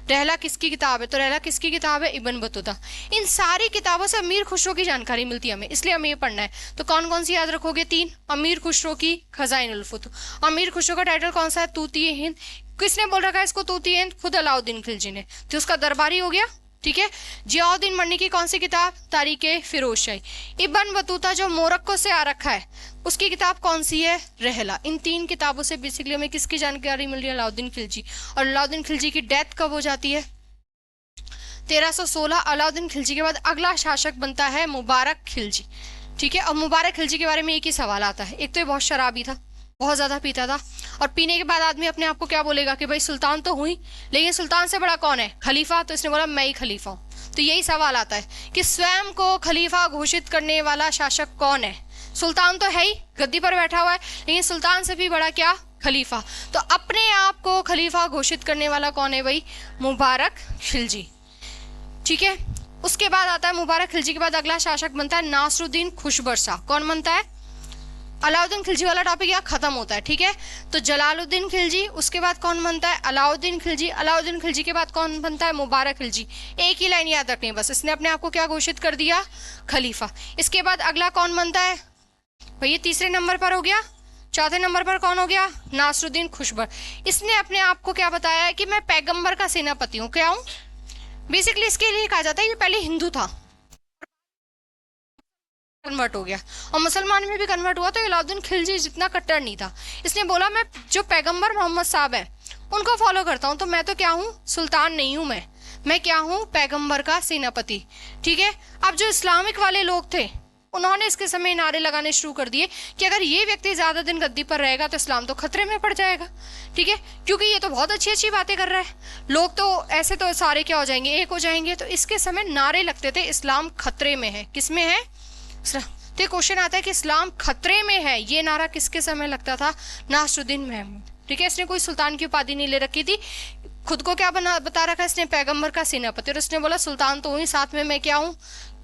रहला किसकी किताब है? तो रहला किसकी किताब है? Ibn Battuta. इन सारी किताबों से अमीर खुसरो की जानकारी मिलती है हमें, इसलिए हमें ये पढ़ना है। तो कौन कौन सी याद रखोगे? 3। अमीर खुसरो की खजाइन उल फुतूह। अमीर खुसरो का टाइटल कौन सा है? तूतीये हिंद। किसने बोल रखा है इसको तूतीये हिंद? खुद अलाउद्दीन खिलजी ने, तो उसका दरबारी हो गया। ठीक है, जियाउद्दीन बर्नी की कौन सी किताब? तारीखे फिरोजशाही। इब्न बतूता जो मोरक्को से आ रखा है, उसकी किताब कौन सी है? रहला। इन 3 किताबों से बेसिकली हमें किसकी जानकारी मिल रही है? अलाउद्दीन खिलजी। और अलाउद्दीन खिलजी की डेथ कब हो जाती है? 1316। अलाउद्दीन खिलजी के बाद अगला शासक बनता है मुबारक खिलजी। ठीक है, और मुबारक खिलजी के बारे में एक ही सवाल आता है। एक तो ये बहुत शराबी था, बहुत ज्यादा पीता था, और पीने के बाद आदमी अपने आप को क्या बोलेगा कि भाई सुल्तान तो हुई, लेकिन सुल्तान से बड़ा कौन है? खलीफा। तो इसने बोला मैं ही खलीफा हूं। तो यही सवाल आता है कि स्वयं को खलीफा घोषित करने वाला शासक कौन है? सुल्तान तो है ही, गद्दी पर बैठा हुआ है, लेकिन सुल्तान से भी बड़ा क्या? खलीफा। तो अपने आप को खलीफा घोषित करने वाला कौन है? भाई मुबारक खिलजी। ठीक है, उसके बाद आता है मुबारक खिलजी के बाद अगला शासक बनता है नासरुद्दीन खुशबर शाह। कौन बनता है? अलाउद्दीन खिलजी वाला टॉपिक यहाँ खत्म होता है। ठीक है, तो जलालुद्दीन खिलजी, उसके बाद कौन बनता है? अलाउद्दीन खिलजी। अलाउद्दीन खिलजी के बाद कौन बनता है? मुबारक खिलजी। एक ही लाइन याद रखनी है बस, इसने अपने आप को क्या घोषित कर दिया? खलीफा। इसके बाद अगला कौन बनता है? भैया तीसरे नंबर पर हो गया। चौथे नंबर पर कौन हो गया? नासरुद्दीन खुशबर। इसने अपने आप को क्या बताया है कि मैं पैगंबर का सेनापति हूँ। क्या हूँ? बेसिकली इसके लिए कहा जाता है ये पहले हिंदू था, कन्वर्ट हो गया, और मुसलमान में भी कन्वर्ट हुआ। तो अलाउद्दीन खिलजी जितना कट्टर नहीं था, इसने बोला मैं जो पैगंबर मोहम्मद साहब है उनको फॉलो करता हूँ, तो मैं तो क्या हूँ? सुल्तान नहीं हूँ, मैं क्या हूँ? पैगंबर का सेनापति। ठीक है, अब जो इस्लामिक वाले लोग थे उन्होंने इसके समय नारे लगाने शुरू कर दिए कि अगर ये व्यक्ति ज्यादा दिन गद्दी पर रहेगा तो इस्लाम तो खतरे में पड़ जाएगा। ठीक है, क्योंकि ये तो बहुत अच्छी अच्छी बातें कर रहा है, लोग तो ऐसे तो सारे क्या हो जाएंगे? एक हो जाएंगे। तो इसके समय नारे लगते थे इस्लाम खतरे में है। किसमें है? तो क्वेश्चन आता है कि इस्लाम खतरे में है, ये नारा किसके समय लगता था? नासरुद्दीन महमूद। ठीक है, इसने कोई सुल्तान की उपाधि नहीं ले रखी थी, खुद को क्या बता रखा है इसने, पैगंबर का सेनापति, और इसने बोला सुल्तान तो हुई, साथ में मैं क्या हूँ,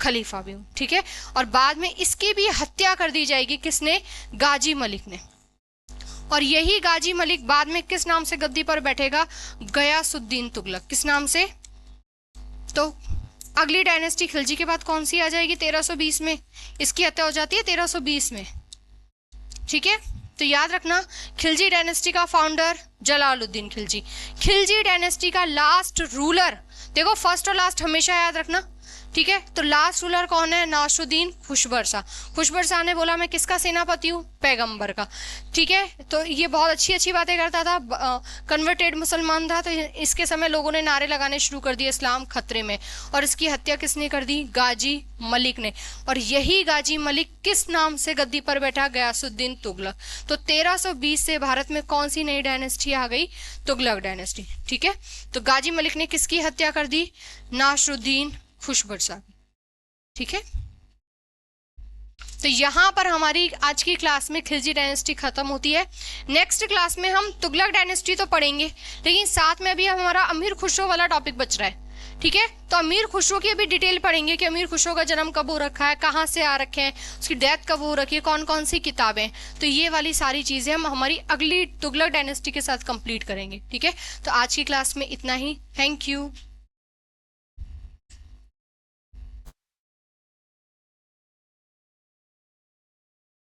खलीफा भी हूँ। ठीक है, और बाद में इसकी भी हत्या कर दी जाएगी, किसने, गाजी मलिक ने। और यही गाजी मलिक बाद में किस नाम से गद्दी पर बैठेगा, गयासुद्दीन तुगलक। किस नाम से, तो अगली डायनेस्टी खिलजी के बाद कौन सी आ जाएगी, 1320 में इसकी हत्या हो जाती है, 1320 में। ठीक है, तो याद रखना खिलजी डायनेस्टी का फाउंडर जलालुद्दीन खिलजी। खिलजी डायनेस्टी का लास्ट रूलर, देखो फर्स्ट और लास्ट हमेशा याद रखना। ठीक है, तो लास्ट रूलर कौन है, नासरुद्दीन खुशबरसा। खुशबरसा ने बोला मैं किसका सेनापति हूँ, पैगंबर का। ठीक है, तो ये बहुत अच्छी अच्छी बातें करता था, कन्वर्टेड मुसलमान था, तो इसके समय लोगों ने नारे लगाने शुरू कर दिए इस्लाम खतरे में, और इसकी हत्या किसने कर दी, गाजी मलिक ने। और यही गाजी मलिक किस नाम से गद्दी पर बैठा, गयासुद्दीन तुगलक। तो 1320 से भारत में कौन सी नई डायनेस्टी आ गई, तुगलक डायनेस्टी। ठीक है, तो गाजी मलिक ने किसकी हत्या कर दी, नासरुद्दीन खुशबरसा। ठीक है, तो यहां पर हमारी आज की क्लास में खिलजी डायनेस्टी खत्म होती है। नेक्स्ट क्लास में हम तुगलक डायनेस्टी तो पढ़ेंगे, लेकिन साथ में अभी हमारा अमीर खुसरो वाला टॉपिक बच रहा है। ठीक है, तो अमीर खुसरो की अभी डिटेल पढ़ेंगे कि अमीर खुसरो का जन्म कब हो रखा है, कहाँ से आ रखे हैं, उसकी डेथ कब हो रखी है, कौन कौन सी किताबें। तो ये वाली सारी चीजें हम हमारी अगली तुगलक डायनेस्टी के साथ कंप्लीट करेंगे। ठीक है, तो आज की क्लास में इतना ही। Thank you.